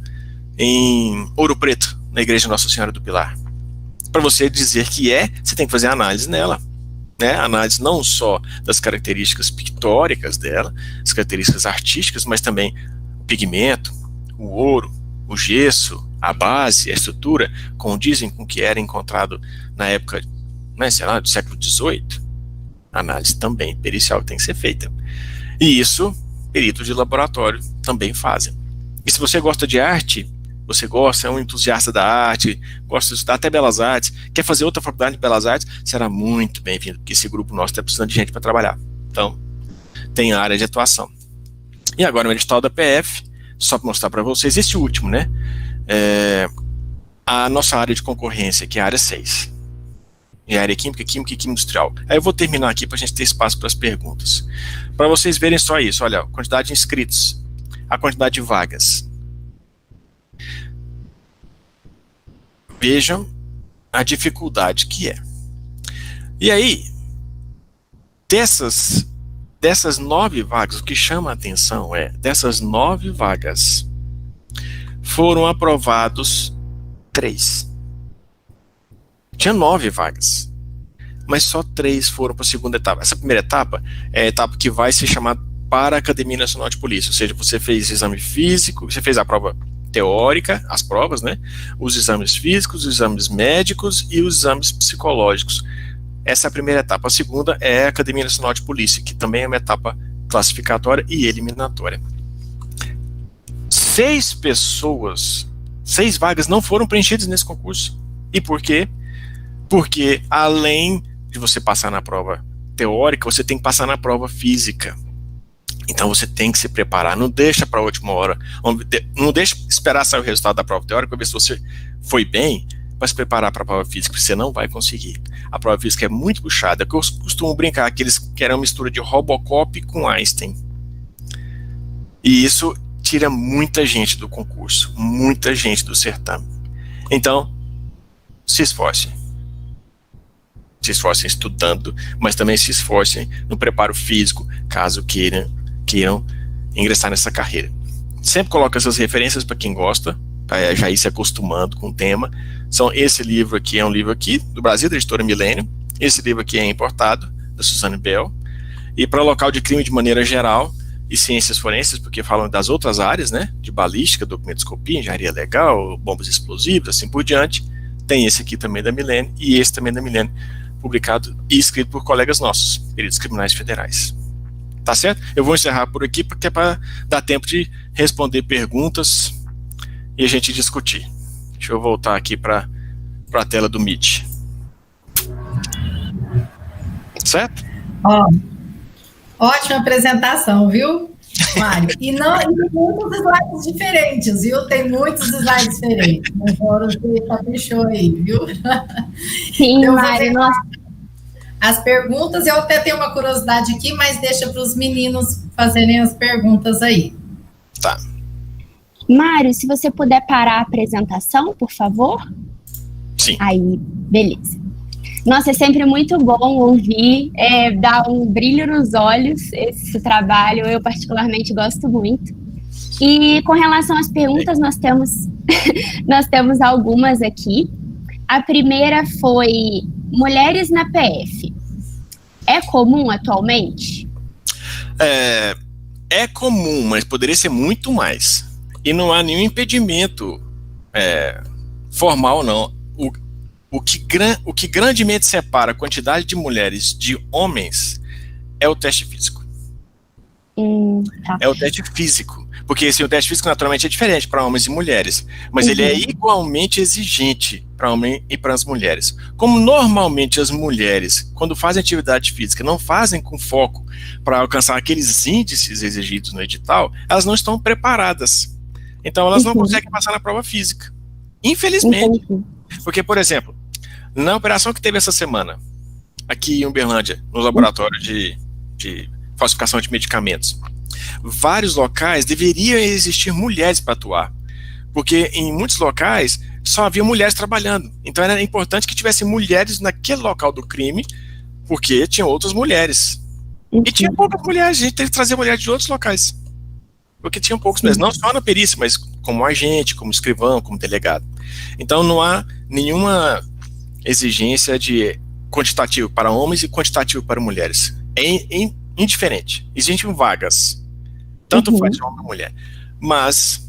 em Ouro Preto, na igreja Nossa Senhora do Pilar? Para você dizer que você tem que fazer análise nela, né? Análise não só das características pictóricas dela, as características artísticas, mas também o pigmento, o ouro, o gesso, a base, a estrutura, condizem com o que era encontrado na época, né, sei lá, do século XVIII. Análise também pericial tem que ser feita. E isso, peritos de laboratório também fazem. E se você gosta de arte, é um entusiasta da arte, gosta de estudar até Belas Artes, quer fazer outra faculdade de Belas Artes, será muito bem-vindo, porque esse grupo nosso está precisando de gente para trabalhar. Então, tem área de atuação. E agora o edital da PF, só para mostrar para vocês, esse último, né? A nossa área de concorrência, que é a área 6. E a área química e química industrial. Aí eu vou terminar aqui para a gente ter espaço para as perguntas. Para vocês verem só isso, olha, a quantidade de inscritos, a quantidade de vagas. Vejam a dificuldade que é. E aí, dessas 9 vagas, o que chama a atenção dessas 9 vagas, foram aprovados 3. Tinha 9 vagas, mas só 3 foram para a segunda etapa. Essa primeira etapa é a etapa que vai ser chamada para a Academia Nacional de Polícia, ou seja, você fez exame físico, você fez a prova teórica, as provas, né? Os exames físicos, os exames médicos e os exames psicológicos. Essa é a primeira etapa. A segunda é a Academia Nacional de Polícia, que também é uma etapa classificatória e eliminatória. 6 vagas não foram preenchidas nesse concurso. E por quê? Porque além de você passar na prova teórica, você tem que passar na prova física. Então você tem que se preparar, não deixa para a última hora, não deixa esperar sair o resultado da prova teórica para ver se você foi bem, para se preparar para a prova física, porque você não vai conseguir. A prova física é muito puxada, que eu costumo brincar, aqueles que eram uma mistura de Robocop com Einstein. E isso tira muita gente do concurso, muita gente do certame. Então, se esforcem. Se esforcem estudando, mas também se esforcem no preparo físico, caso queiram ingressar nessa carreira. Sempre coloco essas referências para quem gosta, para já ir se acostumando com o tema. Esse livro aqui é um livro aqui do Brasil, da editora Milênio. Esse livro aqui é importado, da Suzane Bell. E para local de crime de maneira geral, e ciências forenses, porque falam das outras áreas, né, de balística, documentoscopia, engenharia legal, bombas explosivas, assim por diante, tem esse aqui também da Milênio, e esse também da Milênio, publicado e escrito por colegas nossos, peritos criminais federais. Tá certo? Eu vou encerrar por aqui, porque é para dar tempo de responder perguntas e a gente discutir. Deixa eu voltar aqui para a tela do Meet. Certo? Ótima apresentação, viu, Mário? E tem muitos slides diferentes, viu? Tem muitos slides diferentes. Agora você caprichou aí, viu? Sim, então, Mário, nossa. As perguntas, eu até tenho uma curiosidade aqui, mas deixa para os meninos fazerem as perguntas aí. Tá. Mário, se você puder parar a apresentação, por favor. Sim. Aí, beleza. Nossa, é sempre muito bom ouvir, dá um brilho nos olhos esse trabalho, eu particularmente gosto muito. E com relação às perguntas, nós temos algumas aqui. A primeira foi, mulheres na PF, é comum atualmente? É comum, mas poderia ser muito mais. E não há nenhum impedimento formal, não. O que grandemente separa a quantidade de mulheres de homens é o teste físico. Tá. É o teste físico. Porque assim, o teste físico naturalmente é diferente para homens e mulheres, mas ele é igualmente exigente para homens e para as mulheres. Como normalmente as mulheres, quando fazem atividade física, não fazem com foco para alcançar aqueles índices exigidos no edital, elas não estão preparadas. Então elas não conseguem passar na prova física. Infelizmente. Porque, por exemplo, na operação que teve essa semana, aqui em Uberlândia, no laboratório de falsificação de medicamentos, vários locais deveriam existir mulheres para atuar, porque em muitos locais só havia mulheres trabalhando, então era importante que tivesse mulheres naquele local do crime, porque tinha outras mulheres, e tinha poucas mulheres, a gente teve que trazer mulheres de outros locais, porque tinham poucos mulheres, não só na perícia, mas como agente, como escrivão, como delegado. Então não há nenhuma exigência de quantitativo para homens e quantitativo para mulheres, é indiferente, existem vagas, tanto faz homem ou mulher, mas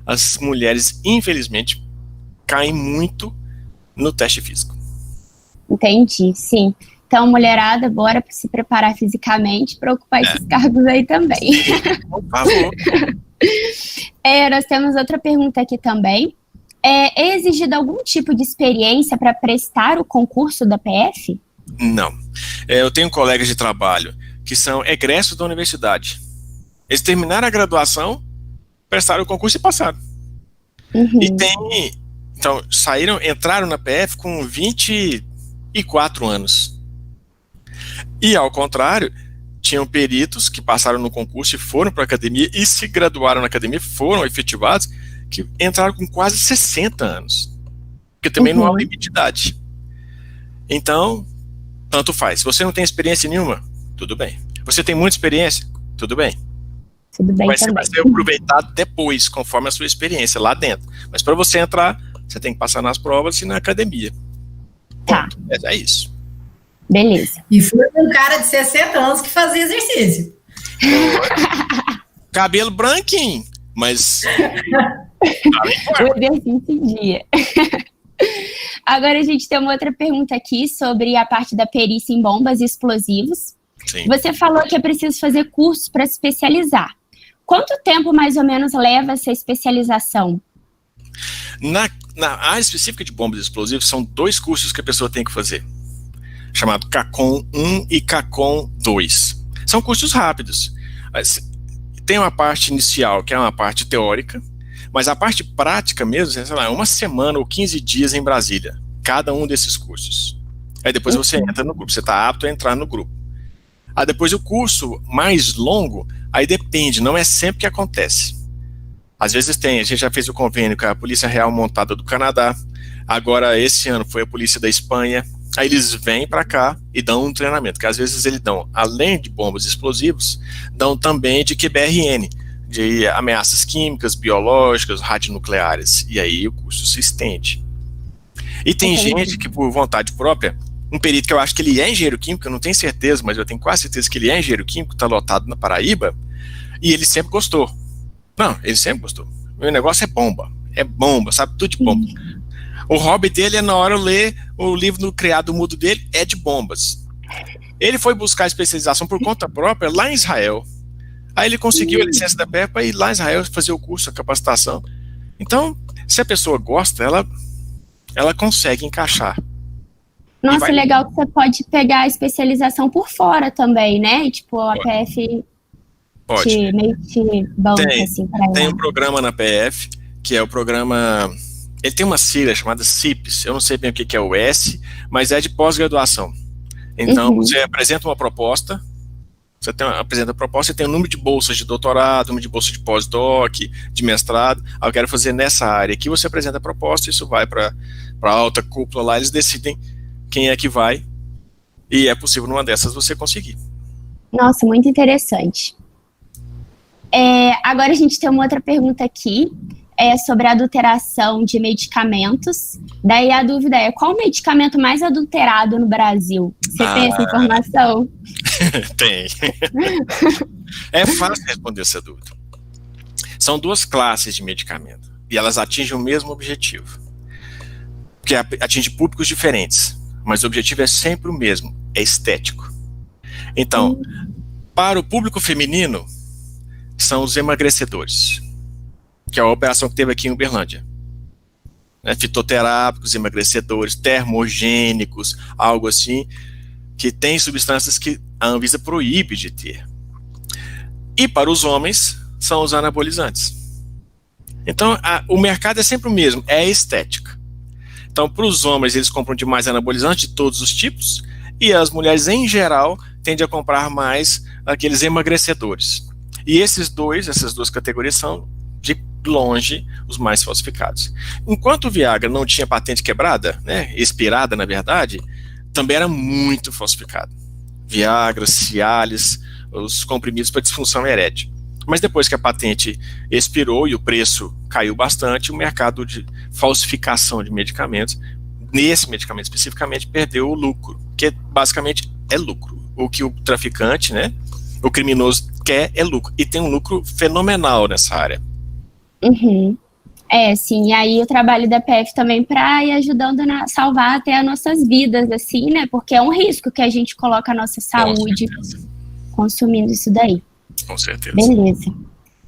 as mulheres, infelizmente, caem muito no teste físico. Entendi, sim. Então, mulherada, bora se preparar fisicamente para ocupar esses cargos aí também. Por favor. Nós temos outra pergunta aqui também. É exigido algum tipo de experiência para prestar o concurso da PF? Não. Eu tenho colegas de trabalho que são egressos da universidade. Eles terminaram a graduação, prestaram o concurso e passaram. Então, entraram na PF com 24 anos. E, ao contrário, tinham peritos que passaram no concurso e foram para a academia e se graduaram na academia, foram efetivados, que entraram com quase 60 anos. Porque também não há limite de idade. Então, tanto faz. Se você não tem experiência nenhuma, tudo bem. Você tem muita experiência, tudo bem. Vai ser aproveitado depois, conforme a sua experiência lá dentro. Mas para você entrar, você tem que passar nas provas e na academia. Tá. É isso. Beleza. E foi um cara de 60 anos que fazia exercício. Cabelo branquinho, mas... o exercício em dia. Agora a gente tem uma outra pergunta aqui sobre a parte da perícia em bombas e explosivos. Sim. Você falou que é preciso fazer cursos para se especializar. Quanto tempo mais ou menos leva essa especialização? Na área específica de bombas e explosivos, são 2 cursos que a pessoa tem que fazer, chamado CACOM 1 e CACOM 2. São cursos rápidos. Tem uma parte inicial, que é uma parte teórica, mas a parte prática mesmo, sei lá, 1 semana ou 15 dias em Brasília, cada um desses cursos. Aí depois você entra no grupo, você está apto a entrar no grupo. Aí depois o curso mais longo, aí depende, não é sempre que acontece. Às vezes a gente já fez o convênio com a Polícia Real Montada do Canadá, agora esse ano foi a Polícia da Espanha, aí eles vêm para cá e dão um treinamento, que às vezes eles dão, além de bombas e explosivos, dão também de QBRN, de ameaças químicas, biológicas, radionucleares, e aí o curso se estende. E tem gente que, por vontade própria, um perito que eu acho que ele é engenheiro químico, eu não tenho certeza, mas eu tenho quase certeza que ele é engenheiro químico, está lotado na Paraíba, e ele sempre gostou. Não, ele sempre gostou. Meu negócio é bomba, sabe, tudo de bomba. O hobby dele é na hora ler o livro no criado mudo dele, é de bombas. Ele foi buscar especialização por conta própria lá em Israel. Aí ele conseguiu a licença da PF para ir lá em Israel fazer o curso, a capacitação. Então, se a pessoa gosta, ela consegue encaixar. Nossa, legal que você pode pegar a especialização por fora também, né? E, tipo, a PF meio que banca, assim, para ela. Tem um programa na PF, que é o programa... Ele tem uma sigla chamada CIPS, eu não sei bem o que é o S, mas é de pós-graduação. Então, você apresenta uma proposta, Você apresenta a proposta, você tem um número de bolsas de doutorado, número de bolsas de pós-doc, de mestrado. Eu quero fazer nessa área. Aqui você apresenta a proposta, isso vai para a alta cúpula lá, eles decidem quem é que vai, e é possível numa dessas você conseguir. Nossa, muito interessante. Agora a gente tem uma outra pergunta aqui, sobre a adulteração de medicamentos. Daí a dúvida é, qual o medicamento mais adulterado no Brasil? Você tem essa informação? Tem. É fácil responder essa dúvida. São duas classes de medicamento, e elas atingem o mesmo objetivo, que atinge públicos diferentes, mas o objetivo é sempre o mesmo, é estético. Então, para o público feminino, são os emagrecedores, que é a operação que teve aqui em Uberlândia. Fitoterápicos, emagrecedores, termogênicos, algo assim, que tem substâncias que a Anvisa proíbe de ter. E para os homens, são os anabolizantes. Então, o mercado é sempre o mesmo, é a estética. Então, para os homens, eles compram demais anabolizantes de todos os tipos, e as mulheres, em geral, tendem a comprar mais aqueles emagrecedores. E essas duas categorias são, de longe, os mais falsificados. Enquanto o Viagra não tinha patente quebrada, expirada, na verdade, também era muito falsificado. Viagra, Cialis, os comprimidos para disfunção erétil. Mas depois que a patente expirou e o preço caiu bastante, o mercado de falsificação de medicamentos, nesse medicamento especificamente, perdeu o lucro, que basicamente é lucro. O que o traficante, o criminoso quer é lucro, e tem um lucro fenomenal nessa área. Uhum. Sim, e aí o trabalho da PF também para ir ajudando a salvar até as nossas vidas, assim, porque é um risco que a gente coloca a nossa saúde consumindo isso daí. Com certeza. Beleza.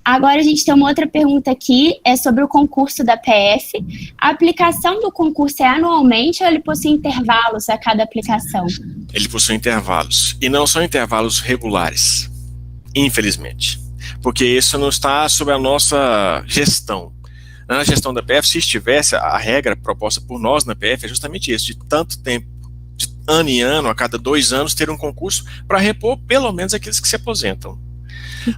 Agora a gente tem uma outra pergunta aqui, sobre o concurso da PF. A aplicação do concurso é anualmente ou ele possui intervalos a cada aplicação? Ele possui intervalos, e não são intervalos regulares, infelizmente, porque isso não está sob a nossa gestão. Na gestão da PF, se estivesse, a regra proposta por nós na PF é justamente isso, de tanto tempo, de ano em ano, a cada 2 anos, ter um concurso para repor pelo menos aqueles que se aposentam.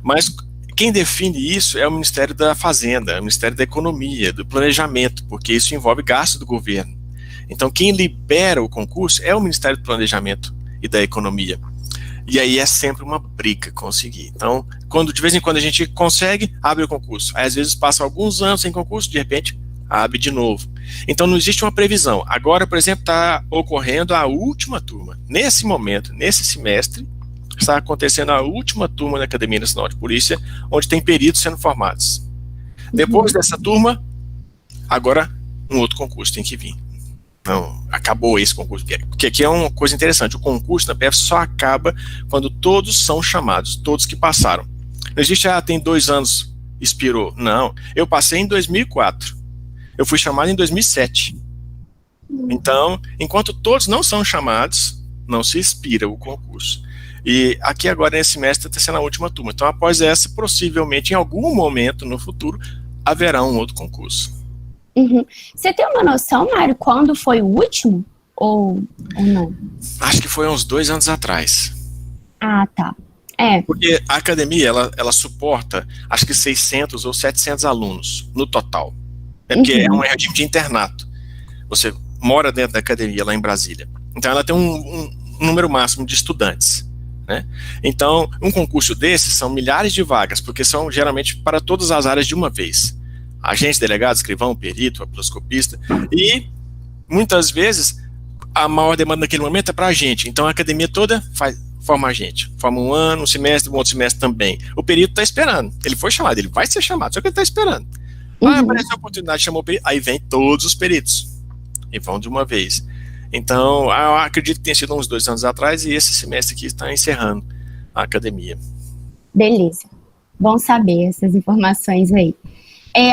Mas quem define isso é o Ministério da Fazenda, o Ministério da Economia, do Planejamento, porque isso envolve gasto do governo. Então, quem libera o concurso é o Ministério do Planejamento e da Economia. E aí é sempre uma briga conseguir. Então, de vez em quando a gente consegue, abre o concurso. Aí, às vezes, passa alguns anos sem concurso, de repente, abre de novo. Então, não existe uma previsão. Agora, por exemplo, está ocorrendo a última turma. Nesse momento, nesse semestre, está acontecendo a última turma da Academia Nacional de Polícia, onde tem peritos sendo formados. Depois dessa turma, agora um outro concurso tem que vir. Não, acabou esse concurso. Porque aqui é uma coisa interessante, o concurso na PF só acaba quando todos são chamados, todos que passaram. Não existe, tem 2 anos, expirou. Não, eu passei em 2004. Eu fui chamado em 2007. Então, enquanto todos não são chamados, não se expira o concurso. E aqui agora, nesse semestre, está sendo a última turma. Então, após essa, possivelmente, em algum momento no futuro, haverá um outro concurso. Uhum. Você tem uma noção, Mário, quando foi o último? Ou não? Acho que foi uns 2 anos atrás. Ah, tá. Porque a academia, ela suporta, acho que 600 ou 700 alunos no total. Porque é um regime de internato. Você mora dentro da academia, lá em Brasília. Então, ela tem um número máximo de estudantes. Então, um concurso desses são milhares de vagas, porque são geralmente para todas as áreas de uma vez. Agente, delegado, escrivão, perito, apiloscopista, e muitas vezes a maior demanda naquele momento é para a gente. Então a academia toda forma a gente, forma um ano, um semestre, um outro semestre também. O perito está esperando, ele foi chamado, ele vai ser chamado, só que ele está esperando. Aparece a oportunidade, chamou o perito, aí vem todos os peritos, e vão de uma vez. Então, eu acredito que tenha sido uns 2 anos atrás, e esse semestre aqui está encerrando a academia. Beleza, bom saber essas informações aí.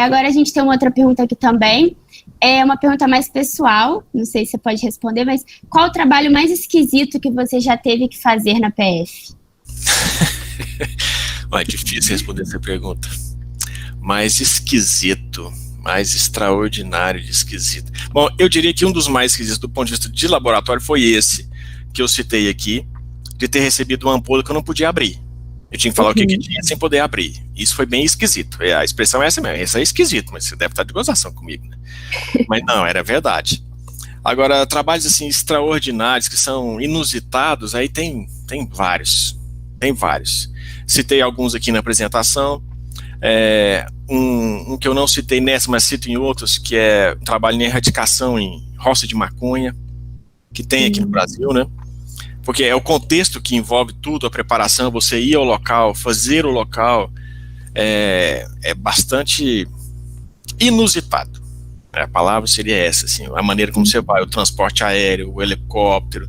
Agora a gente tem uma outra pergunta aqui também, é uma pergunta mais pessoal, não sei se você pode responder, mas qual o trabalho mais esquisito que você já teve que fazer na PF? É difícil responder essa pergunta. Mais esquisito, mais extraordinário de esquisito. Bom, eu diria que um dos mais esquisitos do ponto de vista de laboratório foi esse, que eu citei aqui, de ter recebido uma ampola que eu não podia abrir. Eu tinha que falar o que tinha sem poder abrir. Isso foi bem esquisito. A expressão é essa mesmo. Isso é esquisito, mas você deve estar de gozação comigo, né? Mas não, era verdade. Agora, trabalhos assim extraordinários, que são inusitados, aí tem vários. Tem vários. Citei alguns aqui na apresentação. Um que eu não citei nessa, mas cito em outros, que é um trabalho em erradicação em roça de maconha, que tem aqui no Brasil, né? Porque é o contexto que envolve tudo, a preparação, você ir ao local, fazer o local, é bastante inusitado. A palavra seria essa, assim, a maneira como você vai, o transporte aéreo, o helicóptero,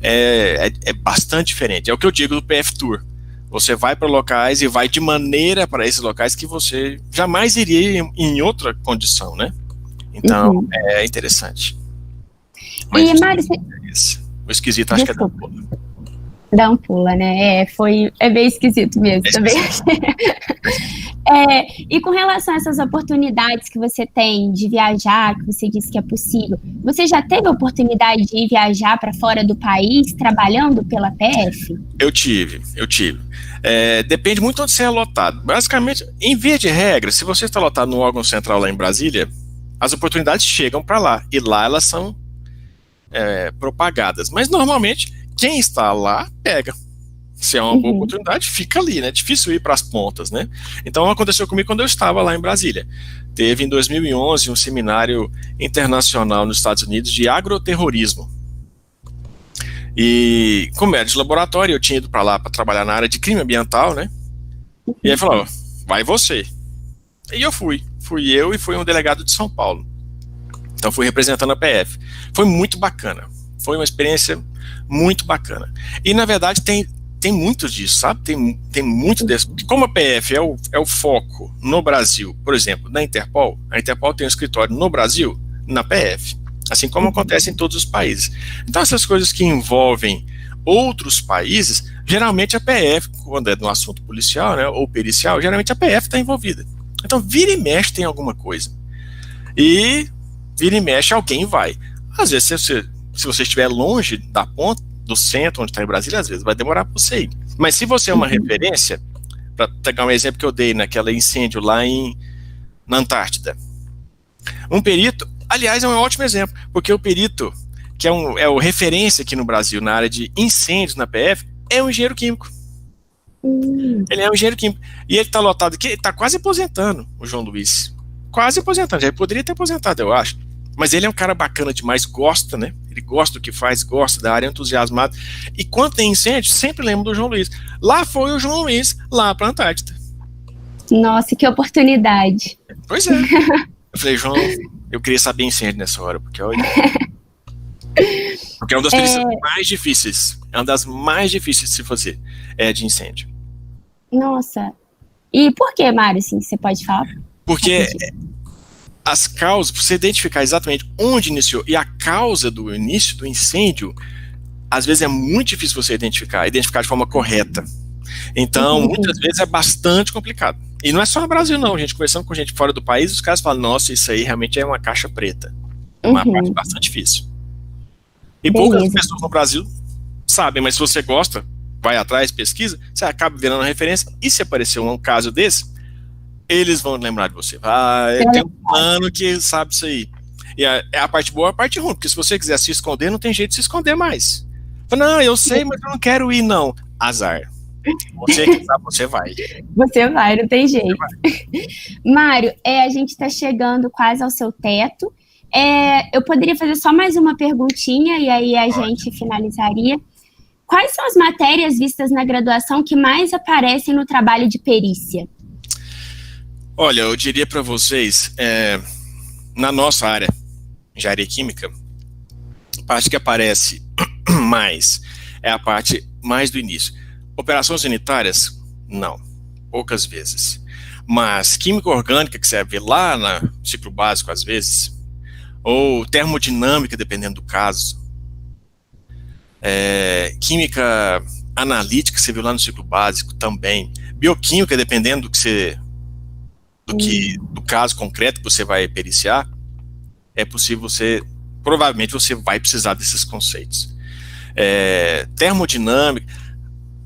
é bastante diferente. É o que eu digo do PF Tour. Você vai para locais e vai de maneira para esses locais que você jamais iria em outra condição, né? Então, é interessante. Mas e, Mário, o esquisito acho que é da Pula. Dá um pula, né? É bem esquisito mesmo também. E com relação a essas oportunidades que você tem de viajar, que você disse que é possível, você já teve a oportunidade de ir viajar para fora do país trabalhando pela PF? Eu tive. Depende muito onde você é lotado. Basicamente, em via de regra, se você está lotado no órgão central lá em Brasília, as oportunidades chegam para lá, e lá elas são propagadas. Mas normalmente, quem está lá, pega. Se é uma boa oportunidade, fica ali, né? Difícil ir para as pontas, né? Então, aconteceu comigo quando eu estava lá em Brasília. Teve, em 2011, um seminário internacional nos Estados Unidos de agroterrorismo. E, como era de laboratório, eu tinha ido para lá para trabalhar na área de crime ambiental, né? E aí falou, vai você. E eu fui. Fui eu e foi um delegado de São Paulo. Então, fui representando a PF. Foi muito bacana. Foi uma experiência muito bacana. E, na verdade, tem muito disso, sabe? Tem muito desse. Porque como a PF é o foco no Brasil, por exemplo, na Interpol, a Interpol tem um escritório no Brasil, na PF, assim como acontece em todos os países. Então, essas coisas que envolvem outros países, geralmente a PF, quando é no assunto policial, né, ou pericial, geralmente a PF está envolvida. Então, vira e mexe tem alguma coisa. E vira e mexe alguém vai. Às vezes, se você estiver longe da ponta, do centro, onde está em Brasília, às vezes vai demorar para você ir. Mas se você é uma referência, para pegar um exemplo que eu dei naquele incêndio lá na Antártida, um perito, aliás, é um ótimo exemplo, porque o perito, que é o referência aqui no Brasil na área de incêndios na PF, é um engenheiro químico. Ele é um engenheiro químico. E ele está lotado aqui, ele está quase aposentando, o João Luiz. Quase aposentando, já poderia ter aposentado, eu acho. Mas ele é um cara bacana demais, gosta, né? Ele gosta do que faz, gosta da área, entusiasmado. E quando tem incêndio, sempre lembro do João Luiz. Lá foi o João Luiz, lá para a Antártida. Nossa, que oportunidade. Pois é. Eu falei, João, eu queria saber incêndio nessa hora, porque olha... Porque é uma das perícias mais difíceis. É uma das mais difíceis de se fazer, de incêndio. Nossa. E por que, Mário, assim, você pode falar? Porque... as causas, para você identificar exatamente onde iniciou e a causa do início do incêndio, às vezes é muito difícil você identificar de forma correta. Então, muitas vezes é bastante complicado. E não é só no Brasil, não. A gente conversando com gente fora do país, os caras falam, nossa, isso aí realmente é uma caixa preta. Uma parte bastante difícil. E poucas pessoas no Brasil sabem, mas se você gosta, vai atrás, pesquisa, você acaba virando referência. E se aparecer um caso desse, eles vão lembrar de você. Tem um plano que sabe isso aí. E é a parte boa, a parte ruim, porque se você quiser se esconder, não tem jeito de se esconder mais. Não, eu sei, mas eu não quero ir, não. Azar. Você que sabe, você vai. Você vai, não tem jeito. Mário, a gente está chegando quase ao seu teto. Eu poderia fazer só mais uma perguntinha e aí a gente finalizaria. Quais são as matérias vistas na graduação que mais aparecem no trabalho de perícia? Olha, eu diria para vocês, na nossa área, engenharia química, a parte que aparece mais é a parte mais do início. Operações unitárias, não, poucas vezes. Mas química orgânica, que você vai ver lá no ciclo básico, às vezes, ou termodinâmica, dependendo do caso. Química analítica, que você viu lá no ciclo básico também. Bioquímica, dependendo do caso concreto que você vai periciar, é possível provavelmente você vai precisar desses conceitos. Termodinâmica,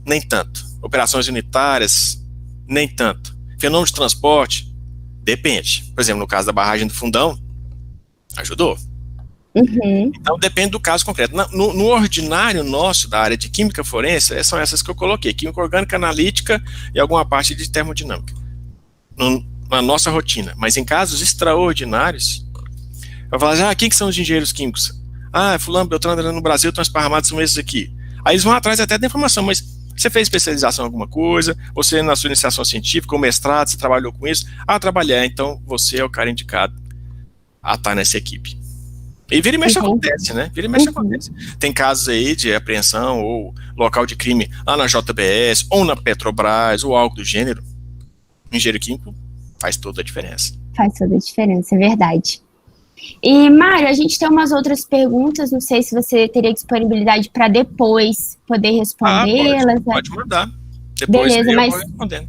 nem tanto. Operações unitárias, nem tanto. Fenômeno de transporte, depende. Por exemplo, no caso da barragem do Fundão, ajudou. Uhum. Então, depende do caso concreto. No ordinário nosso, da área de química forense, são essas que eu coloquei. Química orgânica, analítica e alguma parte de termodinâmica. Na nossa rotina. Mas em casos extraordinários, eu falo assim, quem que são os engenheiros químicos? Fulano, Beltrano, no Brasil estão esparramados, são esses aqui. Aí eles vão atrás até da informação, mas você fez especialização em alguma coisa? Você, na sua iniciação científica, ou mestrado, você trabalhou com isso? Trabalhar, então você é o cara indicado a estar nessa equipe. E vira e mexe acontece, né? Vira e mexe acontece. Tem casos aí de apreensão ou local de crime lá na JBS, ou na Petrobras, ou algo do gênero. O engenheiro químico faz toda a diferença. Faz toda a diferença, é verdade. E, Mário, a gente tem umas outras perguntas, não sei se você teria disponibilidade para depois poder respondê-las. Pode mandar. Depois beleza, eu mas vou respondendo.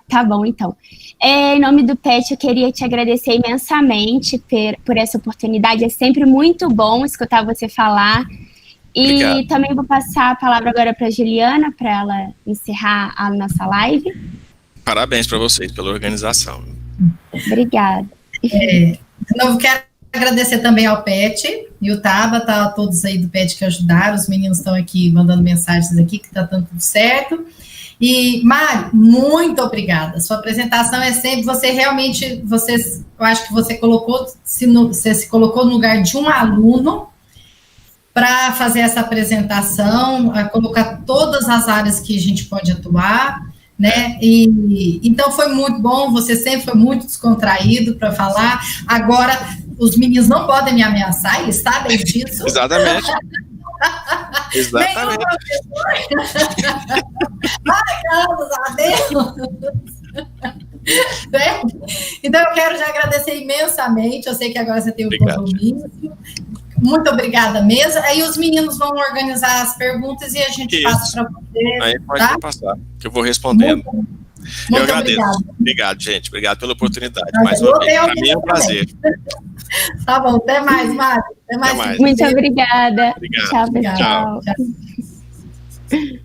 Tá bom, então. Em nome do PET, eu queria te agradecer imensamente por essa oportunidade. É sempre muito bom escutar você falar. E Obrigado. Também vou passar a palavra agora para a Juliana, para ela encerrar a nossa live. Parabéns para vocês pela organização. Obrigada. De novo, quero agradecer também ao PET e o Tabata, a todos aí do PET que ajudaram. Os meninos estão aqui mandando mensagens aqui, que está dando tudo certo. E, Mário, muito obrigada. Sua apresentação é sempre, você realmente, eu acho que você se colocou no lugar de um aluno para fazer essa apresentação, a colocar todas as áreas que a gente pode atuar, né? E então foi muito bom, você sempre foi muito descontraído para falar. Agora, os meninos não podem me ameaçar, eles sabem disso. Exatamente. Exatamente. Graças a Deus. Né? Então eu quero já agradecer imensamente. Eu sei que agora você tem um compromisso. Muito obrigada mesmo. Aí os meninos vão organizar as perguntas e a gente passa para vocês. Aí pode passar, que eu vou respondendo. Muito eu agradeço. Obrigado. Obrigado, gente. Obrigado pela oportunidade. Mais uma vez. Para mim é um prazer. Tá bom, até mais, Mário. Até mais. Muito obrigada. Obrigado. Tchau, pessoal. Tchau.